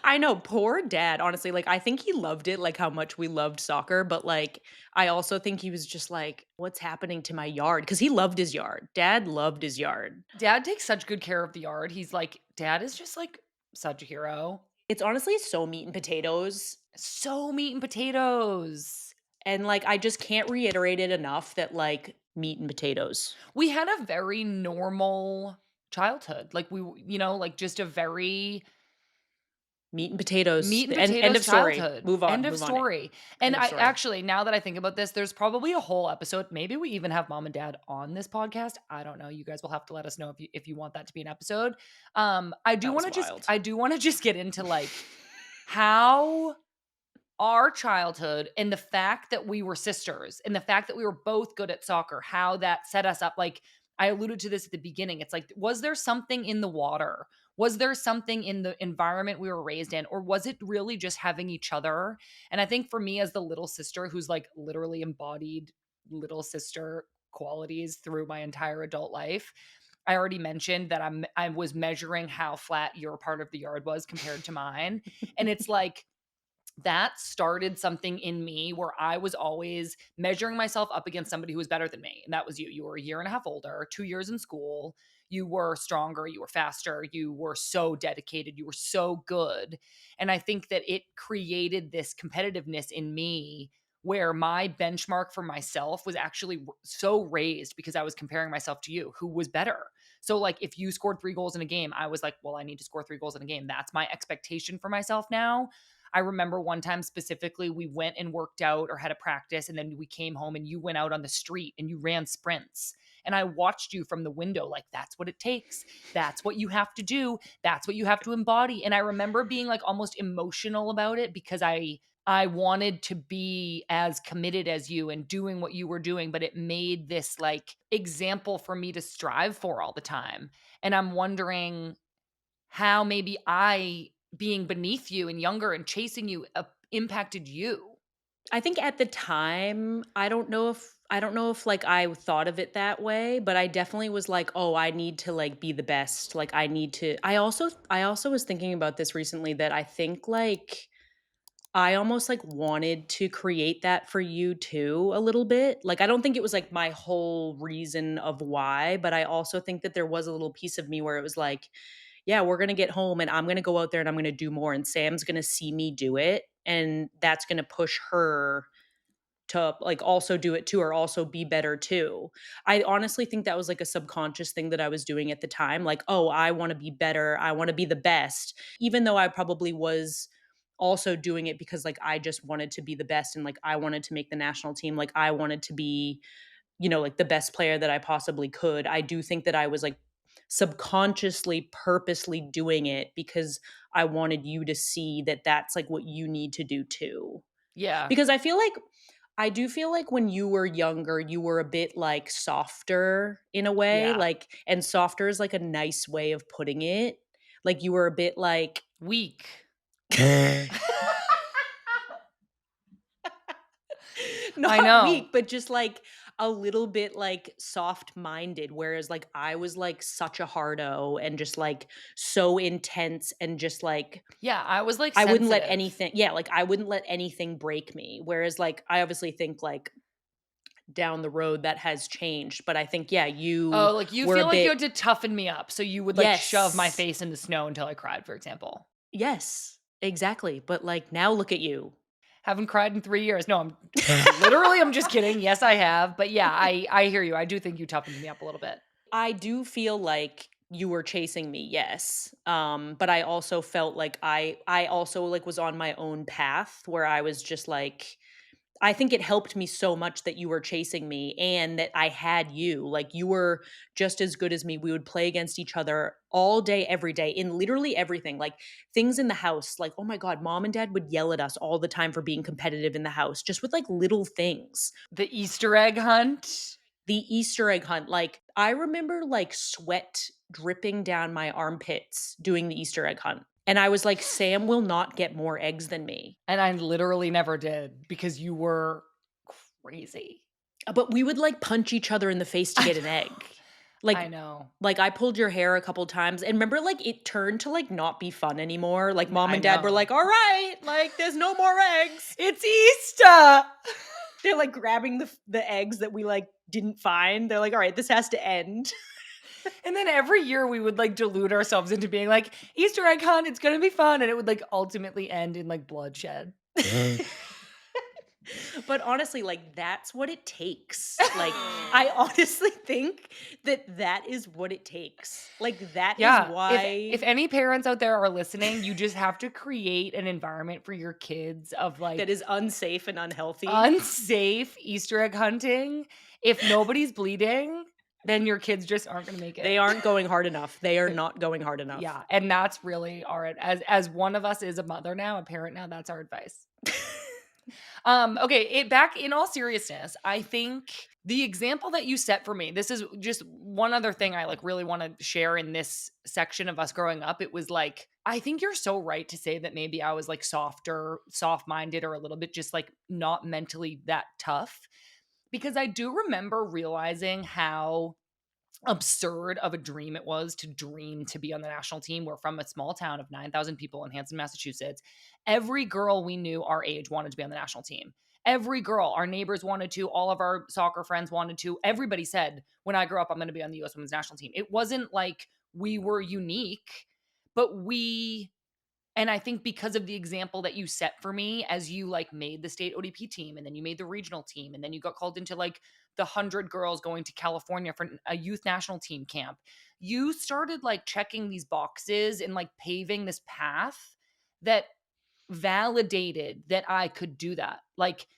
I know, poor dad, honestly, like, I think he loved it, like, how much we loved soccer, but, like, I also think he was just like, "What's happening to my yard?" Because he loved his yard. Dad loved his yard. Dad takes such good care of the yard. He's like dad is just, like, such a hero. It's honestly so meat and potatoes, So meat and potatoes. and, like, I just can't reiterate it enough that, like, meat and potatoes. We had a very normal childhood. Like like just a very Meat and potatoes. meat and The end potatoes of story. childhood. Move on, End of move on it. story. End And of I story. actually, now that I think about this, there's probably a whole episode. Maybe we even have mom and dad on this podcast. I don't know. You guys will have to let us know if you want that to be an episode. That was wild. I do want to just get into like how our childhood and the fact that we were sisters and the fact that we were both good at soccer, how that set us up. Like I alluded to this at the beginning. It's like, was there something in the water? Was there something in the environment we were raised in? Or was it really just having each other? And I think for me, as the little sister who's like literally embodied little sister qualities through my entire adult life, I already mentioned that I was measuring how flat your part of the yard was compared to mine. And it's like, that started something in me where I was always measuring myself up against somebody who was better than me. And that was you. You were a year and a half older, 2 years in school. You were stronger, you were faster, you were so dedicated, you were so good. And I think that it created this competitiveness in me where my benchmark for myself was actually so raised because I was comparing myself to you, who was better. So, like, if you scored 3 goals in a game, I was like, well, I need to score 3 goals in a game. That's my expectation for myself now. I remember one time specifically, we went and worked out or had a practice, and then we came home and you went out on the street and you ran sprints. And I watched you from the window, like, that's what it takes. That's what you have to do. That's what you have to embody. And I remember being like almost emotional about it because I wanted to be as committed as you and doing what you were doing, but it made this like example for me to strive for all the time. And I'm wondering how maybe I being beneath you and younger and chasing you impacted you. I think at the time, I don't know if like I thought of it that way, but I definitely was like, "Oh, I need to like be the best. Like I also was thinking about this recently that I think like I almost like wanted to create that for you too a little bit. Like I don't think it was like my whole reason of why, but I also think that there was a little piece of me where it was like, yeah, we're going to get home and I'm going to go out there and I'm going to do more and Sam's going to see me do it and that's going to push her to like also do it too or also be better too. I honestly think that was like a subconscious thing that I was doing at the time. Like, oh, I want to be better. I want to be the best. Even though I probably was also doing it because like I just wanted to be the best and like I wanted to make the national team. Like I wanted to be, like the best player that I possibly could. I do think that I was like subconsciously, purposely doing it because I wanted you to see that that's like what you need to do too. Yeah. Because I do feel like when you were younger, you were a bit like softer in a way, Yeah. like, and softer is like a nice way of putting it. Like you were a bit like, Weak. I not know. weak, but just like a little bit like soft minded. Whereas like I was like such a hardo and just like so intense and just like Yeah, I was, like, I wouldn't let sensitive. anything, yeah, like I wouldn't let anything break me. Whereas like I obviously think like down the road that has changed. But I think, yeah, you Oh, like, you were a feel like you bit, had to toughen me up, so you would, like, shove my yes. face in the snow until I cried, for example. Yes, exactly. But like now look at you. Haven't cried in 3 years. No, I'm literally, I'm just kidding. Yes, I have, but yeah, I hear you. I do think you toughened me up a little bit. I do feel like you were chasing me, yes. But I also felt like I also like was on my own path where I was just like I think it helped me so much that you were chasing me and that I had you. Like you were just as good as me. We would play against each other all day, every day, in literally everything. Like things in the house. Like, oh my God, mom and dad would yell at us all the time for being competitive in the house, just with like little things. The Easter egg hunt. The Easter egg hunt. Like, I remember like sweat dripping down my armpits doing the Easter egg hunt. And I was like, Sam will not get more eggs than me. And I literally never did because you were crazy. But we would, like, punch each other in the face to I get an know. egg. I Like know. I pulled your hair a couple times, and remember, like, it turned to, like, not be fun anymore, like, mom I and dad were know. like, "Alright, like, there's no more eggs." It's Easter. They're, like, grabbing the eggs that we, like, didn't find. They're like, "Alright, this has to end." And then every year we would, like, delude ourselves into being like, "Easter egg hunt, it's gonna be fun," and it would, like, ultimately end in, like, bloodshed. But honestly, like, that's what it takes. Like, I honestly think that that is what it takes. Like, that is Yeah, if why any parents out there are listening, you just have to create an environment for your kids of, that like, is unsafe and unhealthy. unsafe Easter egg hunting. If nobody's bleeding, then your kids just aren't gonna make it. They aren't going hard enough. They are The not going hard enough. Yeah, and that's really our as one of us is a mother now, a parent now, that's our advice. Okay, back in all seriousness, I think the example that you set for me, this is just one other thing I like really want to share in this section of us growing up. It was like, I think you're so right to say that maybe I was like softer, soft-minded, or a little bit just like not mentally that tough. Because I do remember realizing how absurd of a dream it was to dream to be on the national team. We're from a small town of 9,000 people in Hanson, Massachusetts. Every girl we knew our age wanted to be on the national team. Every girl, our neighbors wanted to, all of our soccer friends wanted to. Everybody said, when I grow up, I'm going to be on the US women's national team. It wasn't like we were unique, but and I think because of the example that you set for me as you like made the state ODP team and then you made the regional team and then you got called into like the 100 girls going to California for a youth national team camp, you started like checking these boxes and like paving this path that validated that I could do that. Like,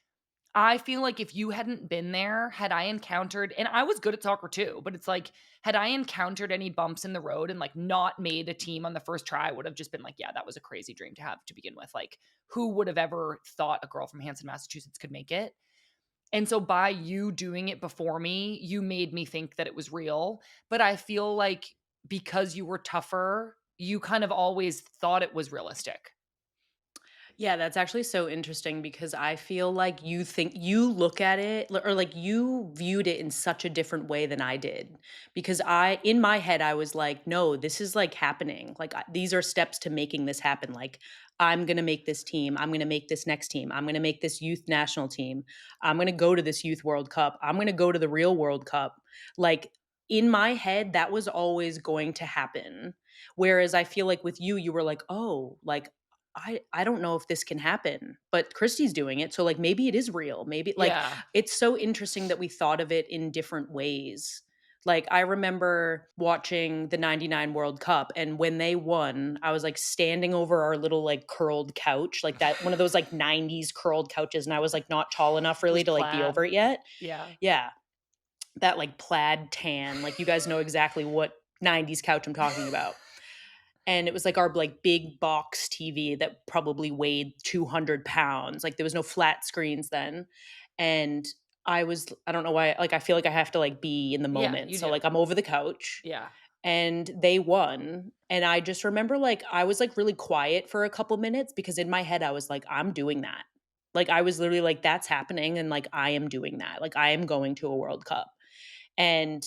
I feel like if you hadn't been there, had I encountered, and I was good at soccer too, but it's like, had I encountered any bumps in the road and like not made a team on the first try, I would have just been like, yeah, that was a crazy dream to have to begin with. Like, who would have ever thought a girl from Hanson, Massachusetts could make it? And so by you doing it before me, you made me think that it was real. But I feel like because you were tougher, you kind of always thought it was realistic. Yeah, that's actually so interesting because I feel like you look at it or like you viewed it in such a different way than I did. Because in my head, I was like, no, this is like happening. Like, these are steps to making this happen. Like, I'm going to make this team. I'm going to make this next team. I'm going to make this youth national team. I'm going to go to this youth World Cup. I'm going to go to the real World Cup. Like, in my head, that was always going to happen. Whereas I feel like with you, you were like, oh, like, I don't know if this can happen, but Kristie's doing it, so, like, maybe it is real. Maybe like, Yeah. it's so interesting that we thought of it in different ways. Like, I remember watching the '99 World Cup, and when they won, I was, like, standing over our little, like, curled couch, like, that one of those, like, '90s curled couches, and I was, like, not tall enough It really was to, like, be plaid. over it yet. Yeah. Yeah, that, like, plaid tan, like, you guys know exactly what '90s couch I'm talking about. And it was like our, like, big box TV that probably weighed 200 pounds, like, there was no flat screens then, and I don't know why, like, I feel like I have to, like, be in the Yeah, moment, you so, do. like, I'm over the couch, Yeah. and they won, and I just remember, like, I was, like, really quiet for a couple minutes because in my head, I was like, "I'm doing that." Like, I was literally like, "That's happening, and, like, I am doing that." Like, I am going to a World Cup, and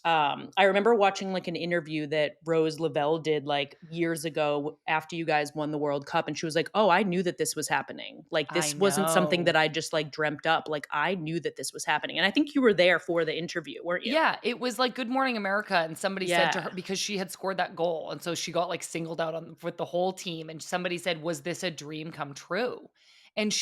I remember watching, like, an interview that Rose Lavelle did, like, years ago after you guys won the World Cup, and she was like, "Oh, I knew that this was happening. Like, I this wasn't something that know. I just, like, dreamt up. Like, I knew that this was happening." And I think you were there for the interview, weren't you? Yeah, it was like Good Morning America, and somebody said to her Yeah. because she had scored that goal, and so she got, like, singled out on with the whole team, and somebody said, "Was this a dream come true?" And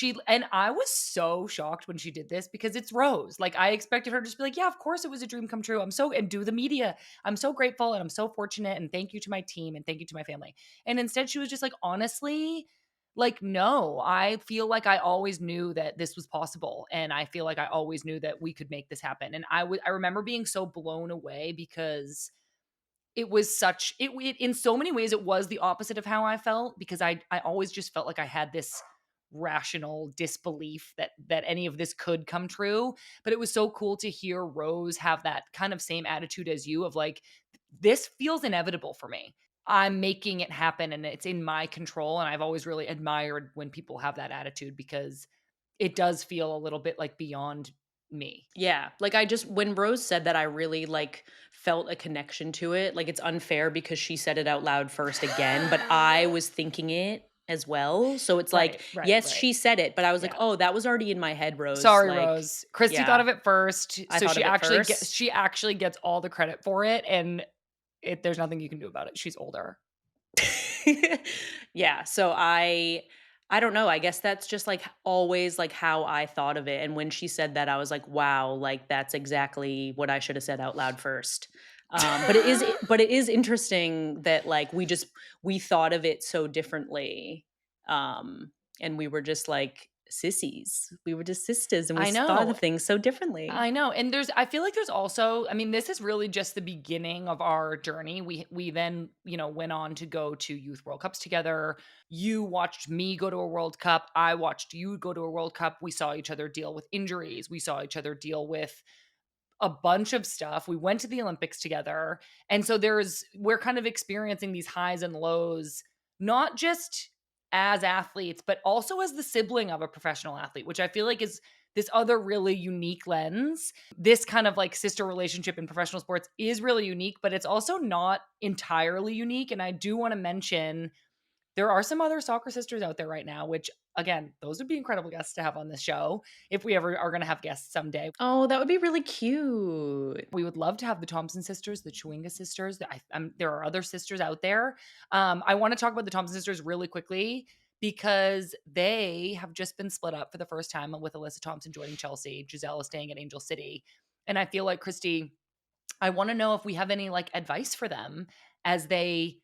I was so shocked when she did this because it's Rose. Like, I expected her to just be like, "Yeah, of course it was a dream come true. I'm so," and do the media. "I'm so grateful, and I'm so fortunate, and thank you to my team, and thank you to my family." And instead, she was just like, "Honestly, like, no, I feel like I always knew that this was possible, and I feel like I always knew that we could make this happen." And I remember being so blown away because it was such it in so many ways, it was the opposite of how I felt because I always just felt like I had this rational disbelief that any of this could come true, but it was so cool to hear Rose have that kind of same attitude as you of like, "This feels inevitable for me. I'm making it happen, and it's in my control," and I've always really admired when people have that attitude because it does feel a little bit, like, beyond me. Yeah, like, I just when Rose said that, I really, like, felt a connection to it. Like, it's unfair because she said it out loud first again, but I was thinking it as well. So it's like, Right, right, yes, right. she said it, but I was like, Yeah. "Oh, that was already in my head, Rose." Sorry, Like, Rose. Kristie thought yeah, of it first, I so thought of it first. she actually gets all the credit for it, and there's nothing you can do about it. She's older. Yeah, so I don't know, I guess that's just, like, always, like, how I thought of it, and when she said that, I was like, "Wow, like, that's exactly what I should have said out loud first." But it is interesting that, like, we thought of it so differently, um, and we were just, like, sissies. We were just sisters, and we I thought know. of things so differently. I know, and I feel like there's also I mean, this is really just the beginning of our journey. We then, went on to go to Youth World Cups together. You watched me go to a World Cup. I watched you go to a World Cup. We saw each other deal with injuries. We saw each other deal with a bunch of stuff. We went to the Olympics together. And so we're kind of experiencing these highs and lows, not just as athletes, but also as the sibling of a professional athlete, which I feel like is this other really unique lens. This kind of like sister relationship in professional sports is really unique, but it's also not entirely unique. And I do want to mention there are some other soccer sisters out there right now, which again, those would be incredible guests to have on this show if we ever are going to have guests someday. Oh, that would be really cute. We would love to have the Thompson sisters, the Chewinga sisters. There are other sisters out there. I want to talk about the Thompson sisters really quickly because they have just been split up for the first time with Alyssa Thompson joining Chelsea. Giselle is staying at Angel City. And I feel like, Kristie, I want to know if we have any like advice for them as they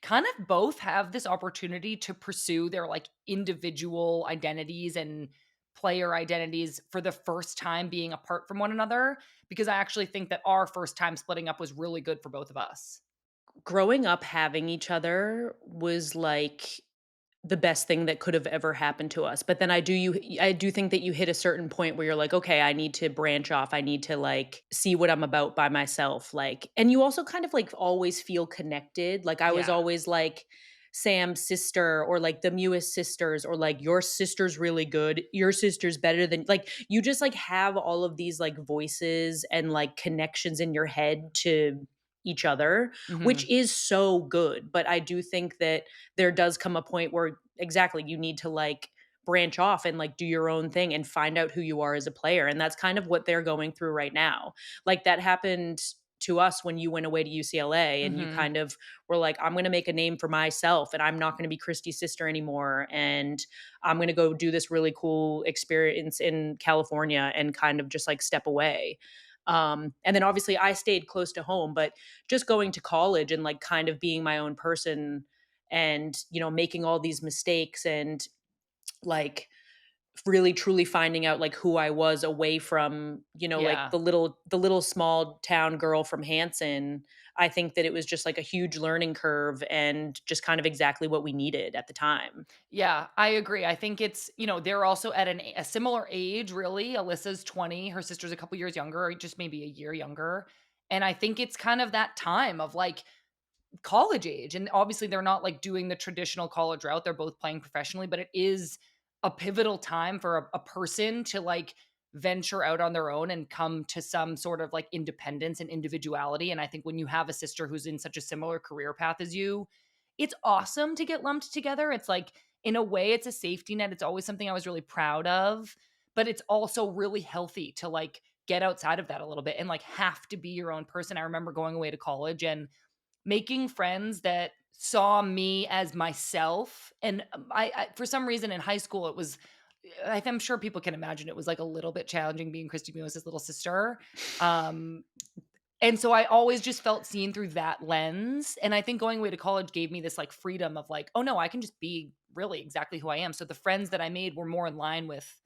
kind of both have this opportunity to pursue their like individual identities and player identities for the first time being apart from one another because I actually think that our first time splitting up was really good for both of us. Growing up having each other was, like, the best thing that could have ever happened to us, but then I do think that you hit a certain point where you're like, "Okay, I need to branch off, I need to, like, see what I'm about by myself," like and you also kind of, like, always feel connected, like, I was Yeah. always, like, Sam's sister or, like, the Mewis sisters or, like, "Your sister's really good, your sister's better than" like, you just, like, have all of these, like, voices and, like, connections in your head to each other, which Mhm. is so good, but I do think that there does come a point where exactly you need to like branch off and like do your own thing and find out who you are as a player, and that's kind of what they're going through right now. Like that happened to us when you went away to UCLA and you Mhm. kind of were like, I'm going to make a name for myself and I'm not going to be Kristie's sister anymore. And I'm going to go do this really cool experience in California and kind of just like step away. And then obviously I stayed close to home, but just going to college and like kind of being my own person and, making all these mistakes and like really truly finding out like who I was away from, like Yeah. the little small town girl from Hanson. I think that it was just like a huge learning curve and just kind of exactly what we needed at the time. Yeah, I agree. I think it's, they're also at a similar age, really. Alyssa's 20, her sister's a couple years younger, or just maybe a year younger. And I think it's kind of that time of like college age. And obviously, they're not like doing the traditional college route. They're both playing professionally, but it is a pivotal time for a person to like venture out on their own and come to some sort of like independence and individuality. And I think when you have a sister who's in such a similar career path as you, it's awesome to get lumped together. It's like, in a way, it's a safety net. It's always something I was really proud of, but it's also really healthy to like get outside of that a little bit and like have to be your own person. I remember going away to college and making friends that saw me as myself. And I for some reason in high school, it was, I'm sure people can imagine it was like a little bit challenging being Kristie Mewis' little sister. Um, and so I always just felt seen through that lens. And I think going away to college gave me this like freedom of like, oh no, I can just be really exactly who I am. So the friends that I made were more in line with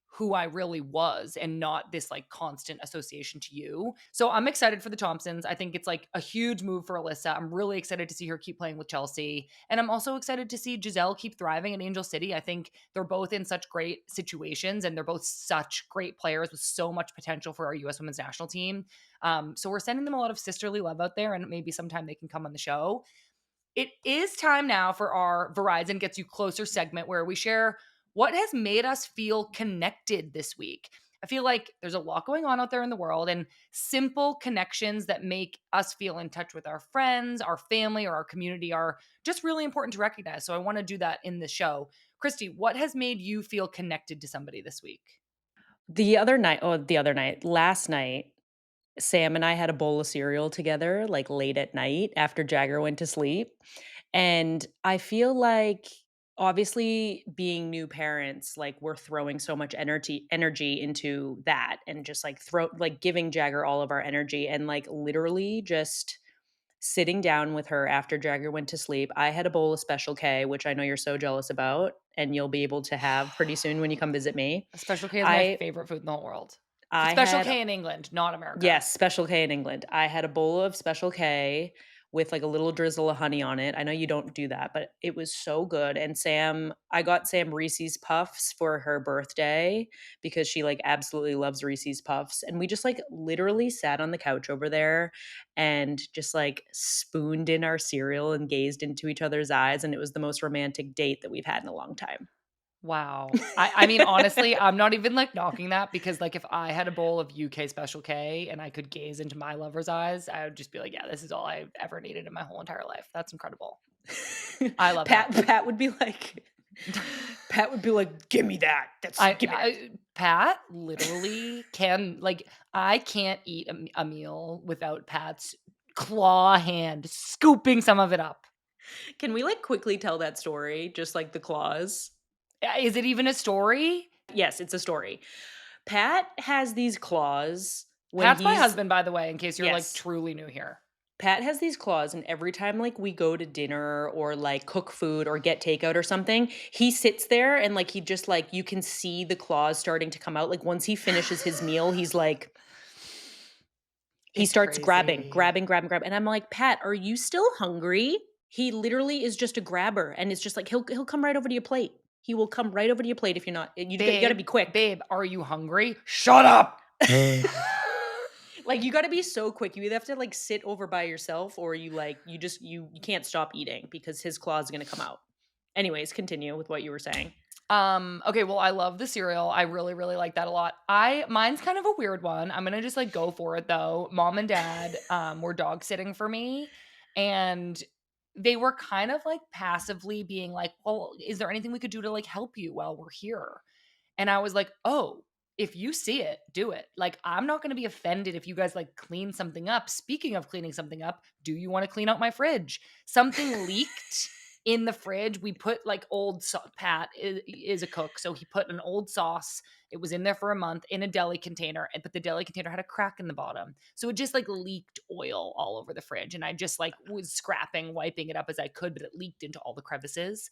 who I really was and not this like constant association to you. So I'm excited for the Thompsons. I think it's like a huge move for Alyssa. I'm really excited to see her keep playing with Chelsea. And I'm also excited to see Giselle keep thriving in Angel City. I think they're both in such great situations and they're both such great players with so much potential for our US women's national team. So we're sending them a lot of sisterly love out there and maybe sometime they can come on the show. It is time now for our Verizon Gets You Closer segment where we share what has made us feel connected this week. I feel like there's a lot going on out there in the world, and simple connections that make us feel in touch with our friends, our family, or our community are just really important to recognize. So I want to do that in the show. Kristie, what has made you feel connected to somebody this week? Last night, Sam and I had a bowl of cereal together, like, late at night after Jagger went to sleep, and I feel like, obviously, being new parents, like, we're throwing so much energy into that and just, giving Jagger all of our energy and, like, literally just sitting down with her after Jagger went to sleep. I had a bowl of Special K, which I know you're so jealous about, and you'll be able to have pretty soon when you come visit me. Special K is my I favorite food in the whole world. I Special had K in England, not America. Yes, Special K in England. I had a bowl of Special K with, like, a little drizzle of honey on it. I know you don't do that, but it was so good, and I got Sam Reese's Puffs for her birthday because she, like, absolutely loves Reese's Puffs, and we just, like, literally sat on the couch over there and just, like, spooned in our cereal and gazed into each other's eyes, and it was the most romantic date that we've had in a long time. Wow. I mean, honestly, I'm not even, like, knocking that because, like, if I had a bowl of UK Special K and I could gaze into my lover's eyes, I would just be like, "Yeah, this is all I've ever needed in my whole entire life." That's incredible. I love that. Pat would be like "Give me that. Give me that." Pat literally can like, I can't eat a meal without Pat's claw hand scooping some of it up. Can we, like, quickly tell that story, just like the claws? Is it even a story? Yes, it's a story. Pat has these claws when Pat's my he's husband, by the way, in case you're, like, Yes. truly new here. Pat has these claws, and every time, like, we go to dinner or, like, cook food or get takeout or something, he sits there and, like, he just, like you can see the claws starting to come out, like, once he finishes his meal, he It's starts grabbing, crazy. grabbing, grabbing, grabbing, and I'm like, "Pat, are you still hungry?" He literally is just a grabber, and it's just like he'll come right over to your plate. He will come right over to your plate if you're not you gotta "Babe, be quick. babe, are you hungry? Shut up!" Like, you gotta be so quick. You either have to, like, sit over by yourself or you can't stop eating because his claw is gonna come out. Anyways, continue with what you were saying. Okay, well, I love the cereal. I really, really like that a lot. Mine's kind of a weird one. I'm gonna just, like, go for it, though. Mom and dad, were dog sitting for me, and they were kind of, like, passively being like, "Well, is there anything we could do to, like, help you while we're here?" And I was like, "Oh." if you see it, do it. Like, I'm not gonna be offended if you guys, like, clean something up. Speaking of cleaning something up, do you wanna clean out my fridge? Something leaked in the fridge. We put, like, Pat is a cook, so he put an old sauce. It was in there for a month in a deli container, but the deli container had a crack in the bottom. So it just, like, leaked oil all over the fridge, and I just, like, was scrapping, wiping it up as I could, but it leaked into all the crevices.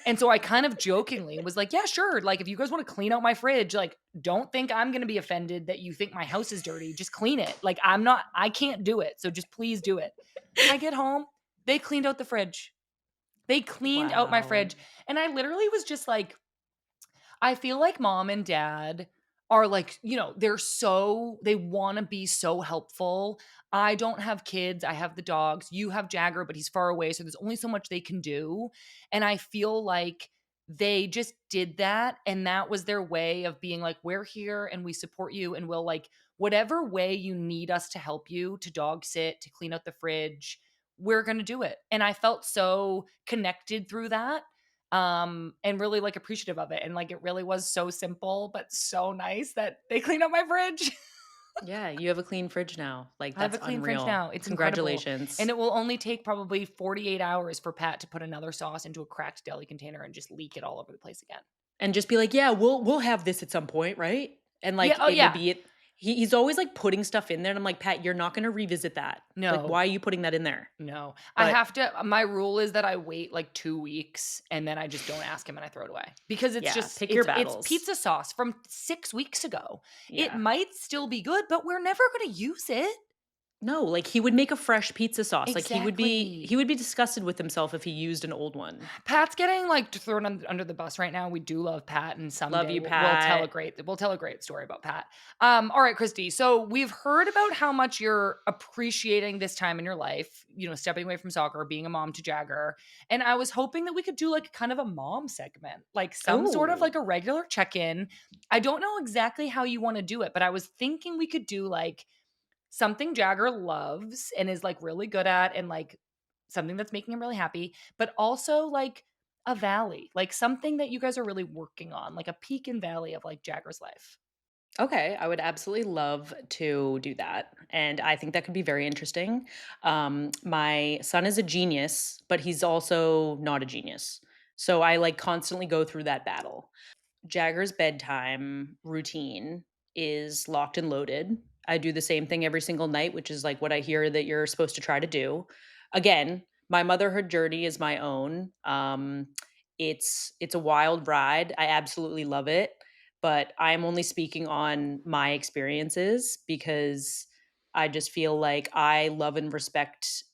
And so I kind of jokingly was like, "Yeah, sure. Like, if you guys want to clean out my fridge, like, don't think I'm going to be offended that you think my house is dirty. Just clean it. Like, I can't do it. So just please do it." I get home, they cleaned out the fridge. They cleaned out my Wow. fridge. And I literally was just like, I feel like mom and dad are like, they want to be so helpful. I don't have kids. I have the dogs. You have Jagger, but he's far away. So there's only so much they can do. And I feel like they just did that. And that was their way of being like, we're here and we support you. And we'll, like, whatever way you need us to help you, to dog sit, to clean out the fridge, we're going to do it. And I felt so connected through that, and really, like, appreciative of it, and, like, it really was so simple but so nice that they cleaned up my fridge. Yeah, you have a clean fridge now. Like, I have that's a clean fridge unreal. now. It's incredible, and Congratulations. it will only take probably 48 hours for Pat to put another sauce into a cracked deli container and just leak it all over the place again. And just be like, "Yeah, we'll have this at some point, right?" And, Yeah, like, oh, it will yeah. be it he's always, like, putting stuff in there, and I'm like, "Pat, you're not gonna revisit that. Like, No. why are you putting that in there?" No. I But, have to my rule is that I wait like 2 weeks and then I just don't ask him and I throw it away. Because it's yeah, just pick your it's battles. pizza sauce from 6 weeks ago. It Yeah. might still be good, but we're never gonna use it. No, like, he would make a fresh pizza sauce. Like, he Exactly. would be disgusted with himself if he used an old one. Pat's getting, like, thrown under the bus right now. We do love Pat, and Love someday you, we'll Pat. tell a great story about Pat. All right, Kristie. So we've heard about how much you're appreciating this time in your life, stepping away from soccer, being a mom to Jagger. And I was hoping that we could do, like, kind of a mom segment, like some sort of Oh, like a regular check-in. I don't know exactly how you want to do it, but I was thinking we could do, like, something Jagger loves and is, like, really good at, and, like, something that's making him really happy, but also, like, a valley, like, something that you guys are really working on, like a peak and valley of, like, Jagger's life. okay. I would absolutely love to do that. And I think that could be very interesting. My son is a genius, but he's also not a genius. So I like constantly go through that battle. Jagger's bedtime routine is locked and loaded. I do the same thing every single night, which is like what I hear that you're supposed to try to do. Again, my motherhood journey is my own. It's a wild ride. I absolutely love it, but I'm only speaking on my experiences because I just feel like I love and respect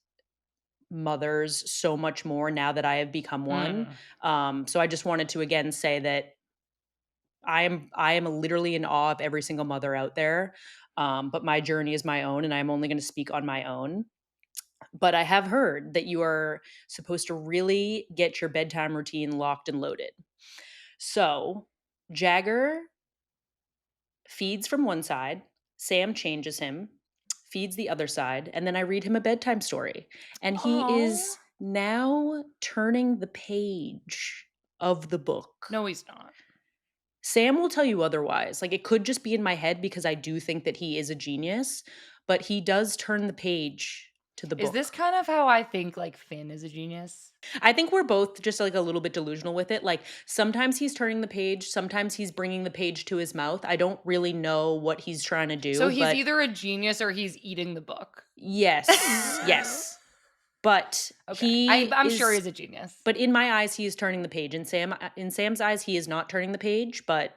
mothers so much more now that I have become one. Mm. So I just wanted to again say that I am literally in awe of every single mother out there, but my journey is my own, and I'm only gonna speak on my own. But I have heard that you are supposed to really get your bedtime routine locked and loaded. So, Jagger feeds from one side, Sam changes him, feeds the other side, and then I read him a bedtime story, and he Oh is now turning the page of the book. no, he's not. Sam will tell you otherwise. Like, it could just be in my head because I do think that he is a genius, but he does turn the page to the Is this book. kind of how I think, like, Finn is a genius? I think we're both just, like, a little bit delusional with it. Like, sometimes he's turning the page, sometimes he's bringing the page to his mouth. I don't really know what he's trying to So do, he's but either a genius or he's eating the book. yes, yes. But Okay. I'm sure he's a genius. in my eyes, he is turning the page. In Sam's eyes, he is not turning the page, but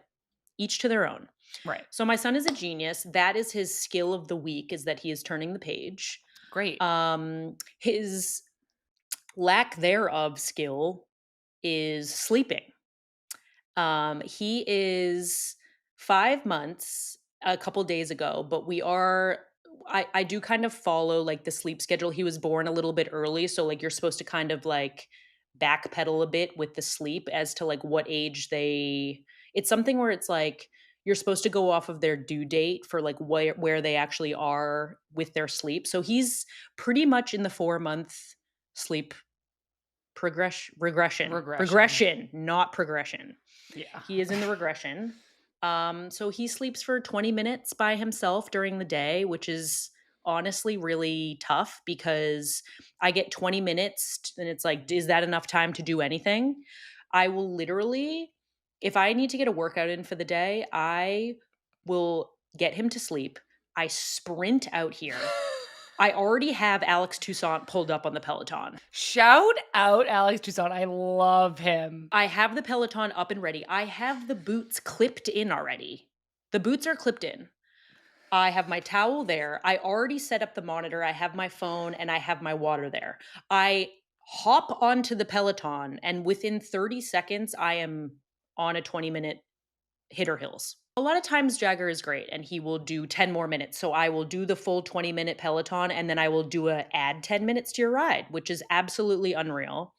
each to their own. Right. So my son is a genius. That is his skill of the week is that he is turning the page. Great. His lack thereof skill is sleeping. He is 5 months a couple days ago, but I do kind of follow like the sleep schedule. He was born a little bit early, so like you're supposed to kind of like backpedal a bit with the sleep as to like what age they it's something where it's like you're supposed to go off of their due date for like where they actually are with their sleep. So he's pretty much in the 4-month sleep regression, Regression. not progression. Yeah. He is in the regression. So he sleeps for 20 minutes by himself during the day, which is honestly really tough because I get 20 minutes and it's like, is that enough time to do anything? I will literally, if I need to get a workout in for the day, I will get him to sleep. I sprint out here. I already have Alex Toussaint pulled up on the Peloton. Shout out Alex Toussaint. I love him. I have the Peloton up and ready. I have the boots clipped in already. The boots are clipped in. I have my towel there. I already set up the monitor. I have my phone and I have my water there. I hop onto the Peloton and within 30 seconds, I am on a 20-minute hitter hills. A lot of times Jagger is great and he will do 10 more minutes. So I will do the full 20-minute Peloton and then I will do a add 10 minutes to your ride, which is absolutely unreal.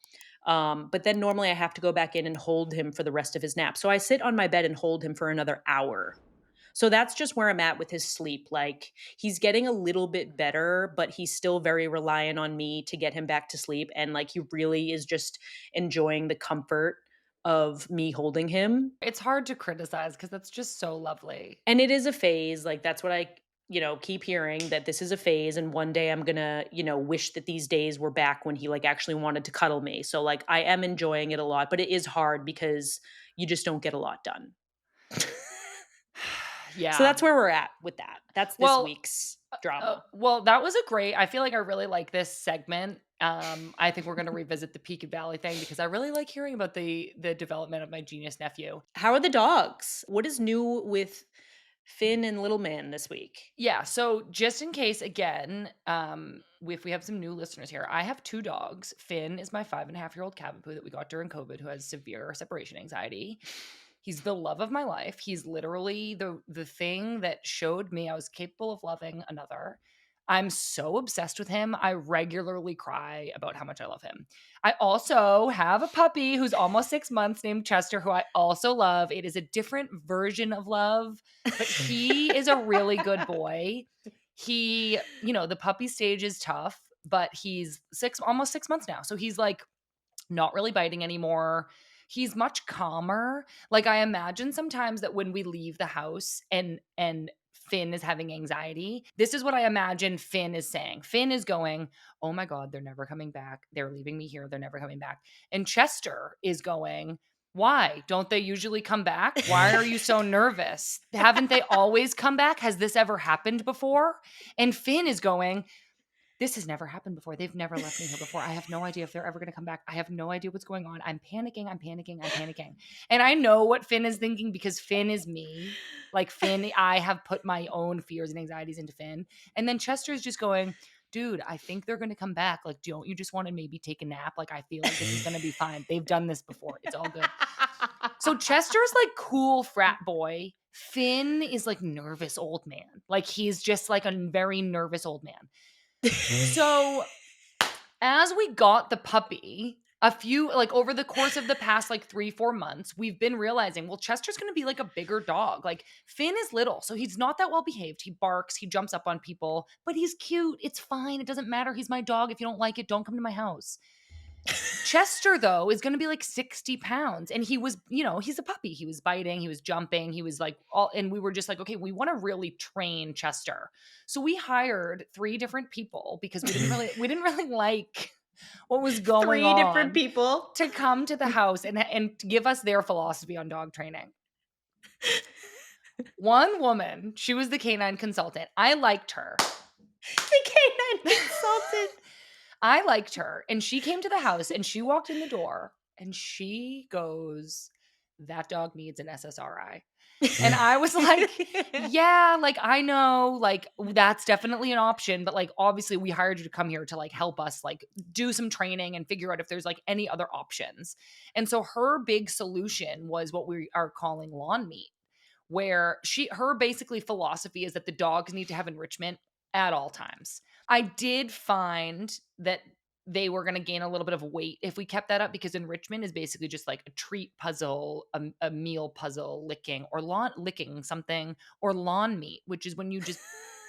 But then normally I have to go back in and hold him for the rest of his nap. So I sit on my bed and hold him for another hour. So that's just where I'm at with his sleep. Like he's getting a little bit better, but he's still very reliant on me to get him back to sleep. And like he really is just enjoying the comfort of me holding him. It's hard to criticize because that's just so lovely. And it is a phase. Like that's what I, keep hearing that this is a phase. And one day I'm gonna, wish that these days were back when he like actually wanted to cuddle me. So like I am enjoying it a lot, but it is hard because you just don't get a lot done. So Yeah. that's where we're at with that. That's this Well, week's drama. well, that was a great I feel like I really like this segment. I think we're gonna revisit the Peak and Valley thing because I really like hearing about the development of my genius nephew. How are the dogs? What is new with Finn and Little Man this week? Yeah, so just in case, again, if we have some new listeners here, I have 2 dogs. Finn is my 5.5-year-old Cavapoo that we got during COVID who has severe separation anxiety. He's the love of my life. He's literally the thing that showed me I was capable of loving another. I'm so obsessed with him. I regularly cry about how much I love him. I also have a puppy who's almost 6 months named Chester, who I also love. It is a different version of love, but he is a really good boy. He, the puppy stage is tough, but he's almost 6 months now. So he's like not really biting anymore. He's much calmer. Like I imagine sometimes that when we leave the house and Finn is having anxiety, this is what I imagine Finn is saying. Finn is going, "Oh my god, they're never coming back. They're leaving me here. They're never coming back." And Chester is going, "Why? Don't they usually come back? Why are you so nervous? Haven't they always come back? Has this ever happened before?" And Finn is going, "This has never happened before. They've never left me here before. I have no idea if they're ever going to come back. I have no idea what's going on. I'm panicking. I'm panicking. I'm panicking." And I know what Finn is thinking because Finn is me. Like Finn, I have put my own fears and anxieties into Finn. And then Chester is just going, "Dude, I think they're going to come back. Like, don't you just want to maybe take a nap? Like, I feel like this is going to be fine. They've done this before. It's all good." So Chester's like cool frat boy. Finn is like nervous old man. Like he's just like a very nervous old man. So as we got the puppy, over the course of the past like 3-4 months, we've been realizing, well, Chester's going to be like a bigger dog. Like Finn is little, so he's not that well behaved. He barks, he jumps up on people, but he's cute. It's fine. It doesn't matter. He's my dog. If you don't like it, don't come to my house. Chester, though, is going to be like 60 pounds. And he was, he's a puppy. He was biting, he was jumping, he was like and we were just like, okay, we want to really train Chester. So we hired 3 different people because we didn't really like what was going 3 on different people to come to the house and give us their philosophy on dog training. One woman, she was the canine consultant. I liked her. The canine consultant. I liked her, and she came to the house, and she walked in the door, and she goes, "That dog needs an SSRI." And I was like, "Yeah, like, I know, like, that's definitely an option, but, like, obviously we hired you to come here to, like, help us, like, do some training and figure out if there's, like, any other options." And so her big solution was what we are calling lawn meat, where her basically philosophy is that the dogs need to have enrichment at all times. I did find that they were going to gain a little bit of weight if we kept that up because enrichment is basically just like a treat puzzle, a meal puzzle, licking something, or lawn meat, which is when you just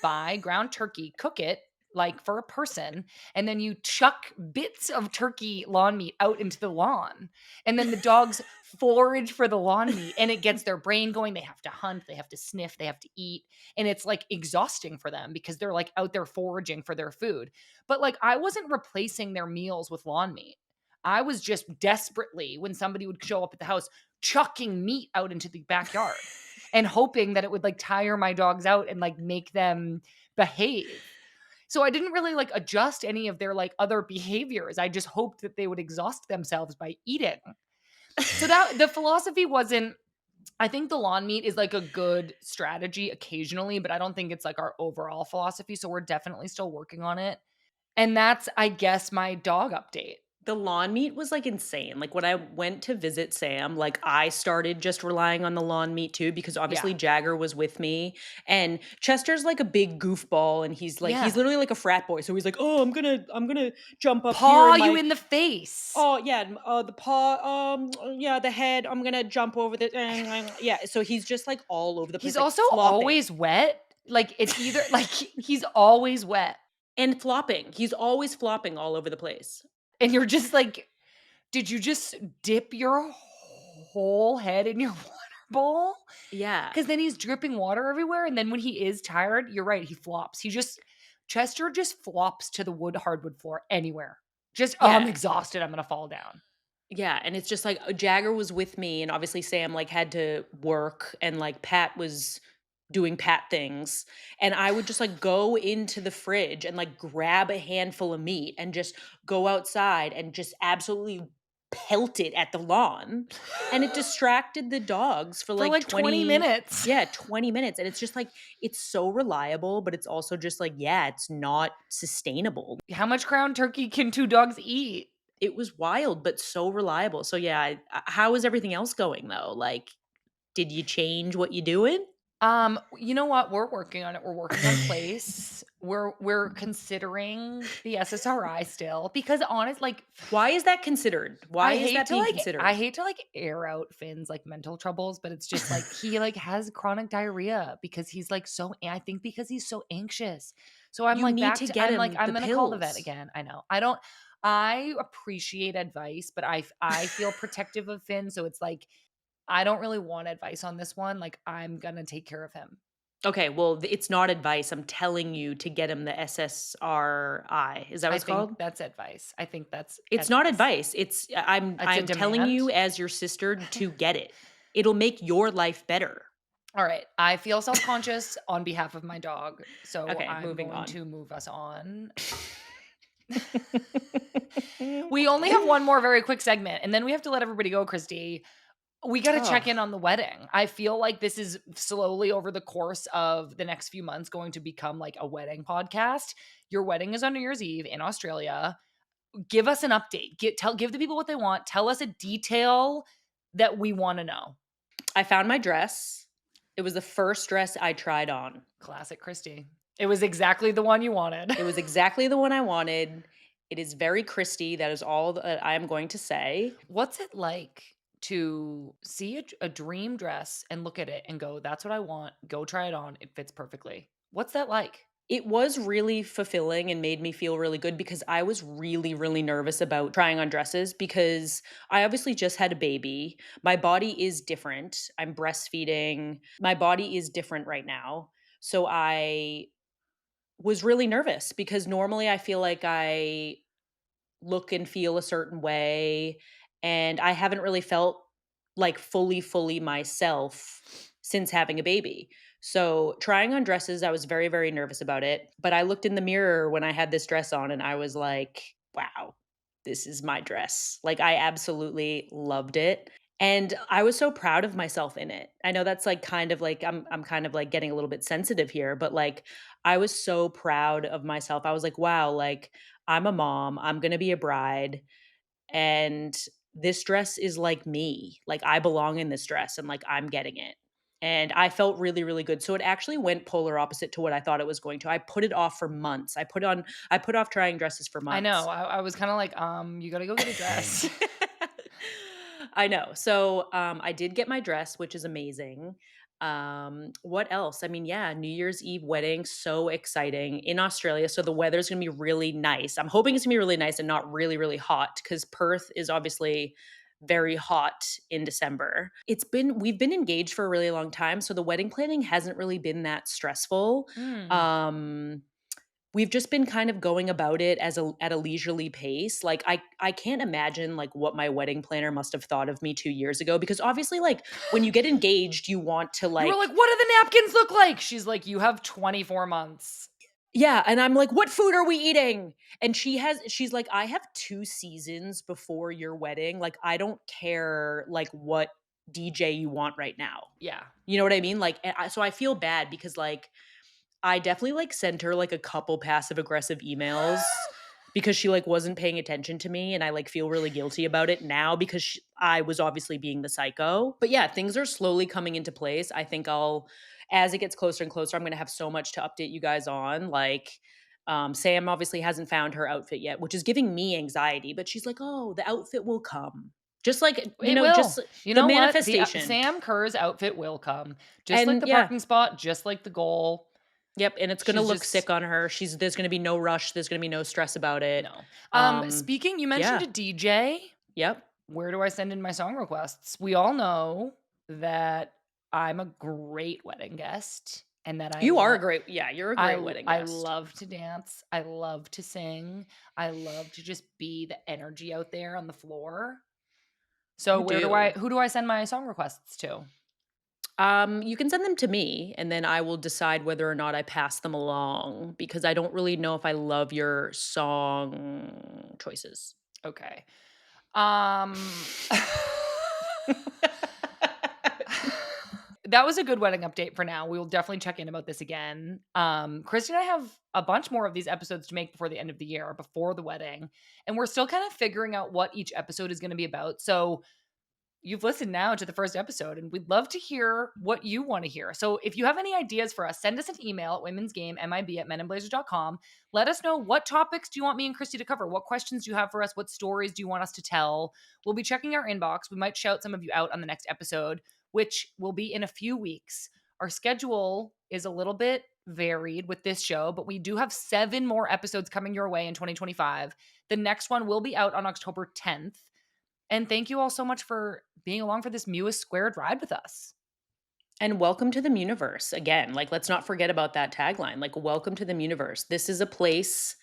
buy ground turkey, cook it, like for a person, and then you chuck bits of turkey lawn meat out into the lawn. And then the dogs forage for the lawn meat and it gets their brain going. They have to hunt, they have to sniff, they have to eat. And it's like exhausting for them because they're like out there foraging for their food. But like I wasn't replacing their meals with lawn meat. I was just desperately, when somebody would show up at the house, chucking meat out into the backyard and hoping that it would like tire my dogs out and like make them behave. So I didn't really like adjust any of their like other behaviors. I just hoped that they would exhaust themselves by eating. So that the philosophy wasn't, I think the lawn meat is like a good strategy occasionally, but I don't think it's like our overall philosophy. So we're definitely still working on it. And that's, I guess, my dog update. The lawn meat was, like, insane. Like, when I went to visit Sam, like, I started just relying on the lawn meat too because Yeah. obviously Jagger was with me, and Chester's, like, a big goofball, and he's Yeah. literally like a frat boy, so he's like, "Oh, I'm gonna jump up here Paw in you my." in the face. Oh, yeah, the paw, yeah, the head, I'm gonna jump over the yeah, so he's just, like, all over the He's place, like, also flopping. always wet. Like it's either like he's always wet. And flopping. He's always flopping all over the place. And you're just like, did you just dip your whole head in your water bowl? Yeah. Because then he's dripping water everywhere. And then when he is tired, you're right, he flops. Chester just flops to the hardwood floor anywhere. Just, oh, I'm Yeah. exhausted. I'm going to fall down. Yeah, and it's just like, Jagger was with me, and obviously Sam, like, had to work, and, like, Pat was doing Pat things, and I would just, like, go into the fridge and, like, grab a handful of meat and just go outside and just absolutely pelt it at the lawn, and it distracted the dogs for, For like, like 20 20. minutes. Yeah, 20 minutes, and it's just, like, it's so reliable, but it's also just, like, yeah, it's not sustainable. How much ground turkey can two dogs eat? It was wild, but so reliable. So, yeah, how is everything else going, though? Like, did you change what you doing? You know what? We're working on it. We're working on place. We're considering the SSRI still because honest, like Why is that considered? Why is that being I considered? hate to like air out Finn's like mental troubles, but it's just like he like has chronic diarrhea because he's like I think because he's so anxious. So I'm You like need to get I'm him the gonna call the vet pills. again. I know. I don't I appreciate advice, but I feel protective of Finn. So it's like I don't really want advice on this one. Like I'm gonna take care of him. Okay, well, it's not advice. I'm telling you to get him the SSRI. Is that what I it's think called? that's advice. I think that's It's not advice. advice. It's a I'm telling demand. you as your sister to get it. It'll make your life better. All right. I feel self-conscious on behalf of my dog, so Okay, I'm moving going on. to move us on. We only have one more very quick segment, and then we have to let everybody go, Kristie. We got to Oh, check in on the wedding. I feel like this is slowly over the course of the next few months going to become like a wedding podcast. Your wedding is on New Year's Eve in Australia. Give us an update. Give the people what they want. Tell us a detail that we want to know. I found my dress. It was the first dress I tried on. Classic Kristie. It was exactly the one you wanted. It was exactly the one I wanted. It is very Kristie. That is all that I am going to say. What's it like to see a dream dress and look at it and go, that's what I want. Go try it on. It fits perfectly. What's that like? It was really fulfilling and made me feel really good because I was really, really nervous about trying on dresses because I obviously just had a baby. My body is different. I'm breastfeeding. My body is different right now. So I was really nervous because normally I feel like I look and feel a certain way, and I haven't really felt like fully myself since having a baby. So, trying on dresses, I was very, very nervous about it, but I looked in the mirror when I had this dress on and I was like, "Wow, this is my dress." Like, I absolutely loved it, and I was so proud of myself in it. I know that's, like, kind of like I'm kind of, like, getting a little bit sensitive here, but, like, I was so proud of myself. I was like, "Wow, like, I'm a mom, I'm gonna be a bride, and this dress is like me. Like, I belong in this dress and, like, I'm getting it." And I felt really, really good. So it actually went polar opposite to what I thought it was going to. I put it off for months. I put off trying dresses for I know. months. I was kind of like, you got to go get a dress. I know. So, I did get my dress, which is amazing. What else? I mean, yeah, New Year's Eve wedding, so exciting in Australia. So the weather's gonna be really nice. I'm hoping it's gonna be really nice and not really, really hot because Perth is obviously very hot in December. We've been engaged for a really long time, so the wedding planning hasn't really been that stressful. Mm. Um, We've just been kind of going about it at a leisurely pace. Like I can't imagine like what my wedding planner must have thought of me 2 years ago because obviously like when you get engaged you want to You were like, like "What do the napkins look like?" She's like, "You have 24 months." yeah, and I'm like, "What food are we eating?" And she's like, "I have 2 seasons before your wedding. Like I don't care like what DJ you want right now." Yeah. You know what I mean? Like so I feel bad because like I definitely, like, sent her, like, a couple passive aggressive emails because she, like, wasn't paying attention to me, and I, like, feel really guilty about it now because I was obviously being the psycho. But, yeah, things are slowly coming into place. I think I'll as it gets closer and closer, I'm gonna have so much to update you guys on, like, Sam obviously hasn't found her outfit yet, which is giving me anxiety, but she's like, "Oh, the outfit will come." Just like, It just will. You the know what? The manifestation. Sam Kerr's outfit will come. Just like And the yeah. parking spot, just like the goal. Yep, and it's gonna She's look just sick on her. There's gonna be no rush, there's gonna be no stress about it. no. Um, Speaking, you mentioned yeah, a DJ. yep. Where do I send in my song requests? We all know that I'm a great wedding guest and that You're a great wedding I guest. love to dance. I love to sing. I love to just be the energy out there on the floor. So You do. who do I send my song requests to? You can send them to me, and then I will decide whether or not I pass them along because I don't really know if I love your song choices. Okay. Um That was a good wedding update for now. We will definitely check in about this again. Kristie and I have a bunch more of these episodes to make before the end of the year, before the wedding. And we're still kind of figuring out what each episode is going to be about. So you've listened now to the first episode, and we'd love to hear what you want to hear. So if you have any ideas for us, send us an email at womensgamemib@menandblazers.com. Let us know what topics do you want me and Kristie to cover? What questions do you have for us? What stories do you want us to tell? We'll be checking our inbox. We might shout some of you out on the next episode, which will be in a few weeks. Our schedule is a little bit varied with this show, but we do have 7 more episodes coming your way in 2025. The next one will be out on October 10th. And thank you all so much for being along for this Mewis Squared ride with us. And welcome to the Mewniverse again. Like, let's not forget about that tagline. Like, welcome to the Mewniverse. This is a place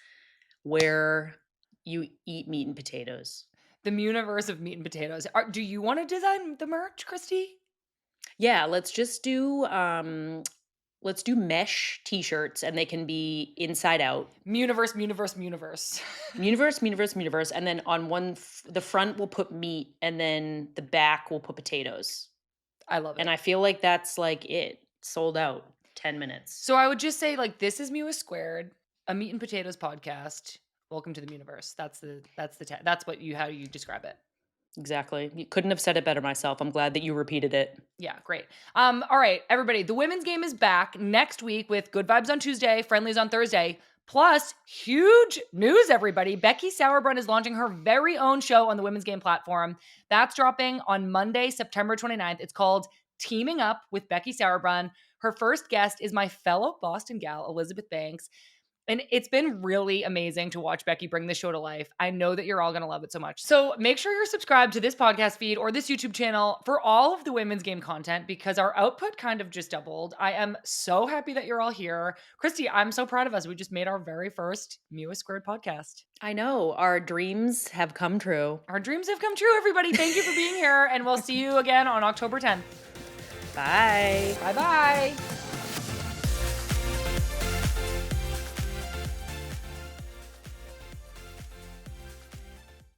where you eat meat and potatoes. The Mewniverse of meat and potatoes. Do you want to design the merch, Kristie? Yeah, let's do mesh t-shirts and they can be inside out. Mewniverse, Mewniverse, Mewniverse. Mewniverse, and then on the front we'll put meat and then the back we'll put potatoes. I love it. And I feel like that's like it. Sold out 10 minutes. So I would just say like this is Mewis Squared, a meat and potatoes podcast. Welcome to the Mewniverse. That's how you describe it. Exactly. You couldn't have said it better myself. I'm glad that you repeated it. Yeah, great. All right, everybody. The women's game is back next week with Good Vibes on Tuesday, Friendlies on Thursday. Plus, huge news, everybody. Becky Sauerbrunn is launching her very own show on the Women's Game platform. That's dropping on Monday, September 29th. It's called Teaming Up with Becky Sauerbrunn. Her first guest is my fellow Boston gal, Elizabeth Banks. And it's been really amazing to watch Becky bring this show to life. I know that you're all going to love it so much. So make sure you're subscribed to this podcast feed or this YouTube channel for all of the women's game content because our output kind of just doubled. I am so happy that you're all here. Kristie, I'm so proud of us. We just made our very first Mewis Squared podcast. I know. Our dreams have come true. Our dreams have come true, everybody. Thank you for being here. And we'll see you again on October 10th. Bye. Bye-bye.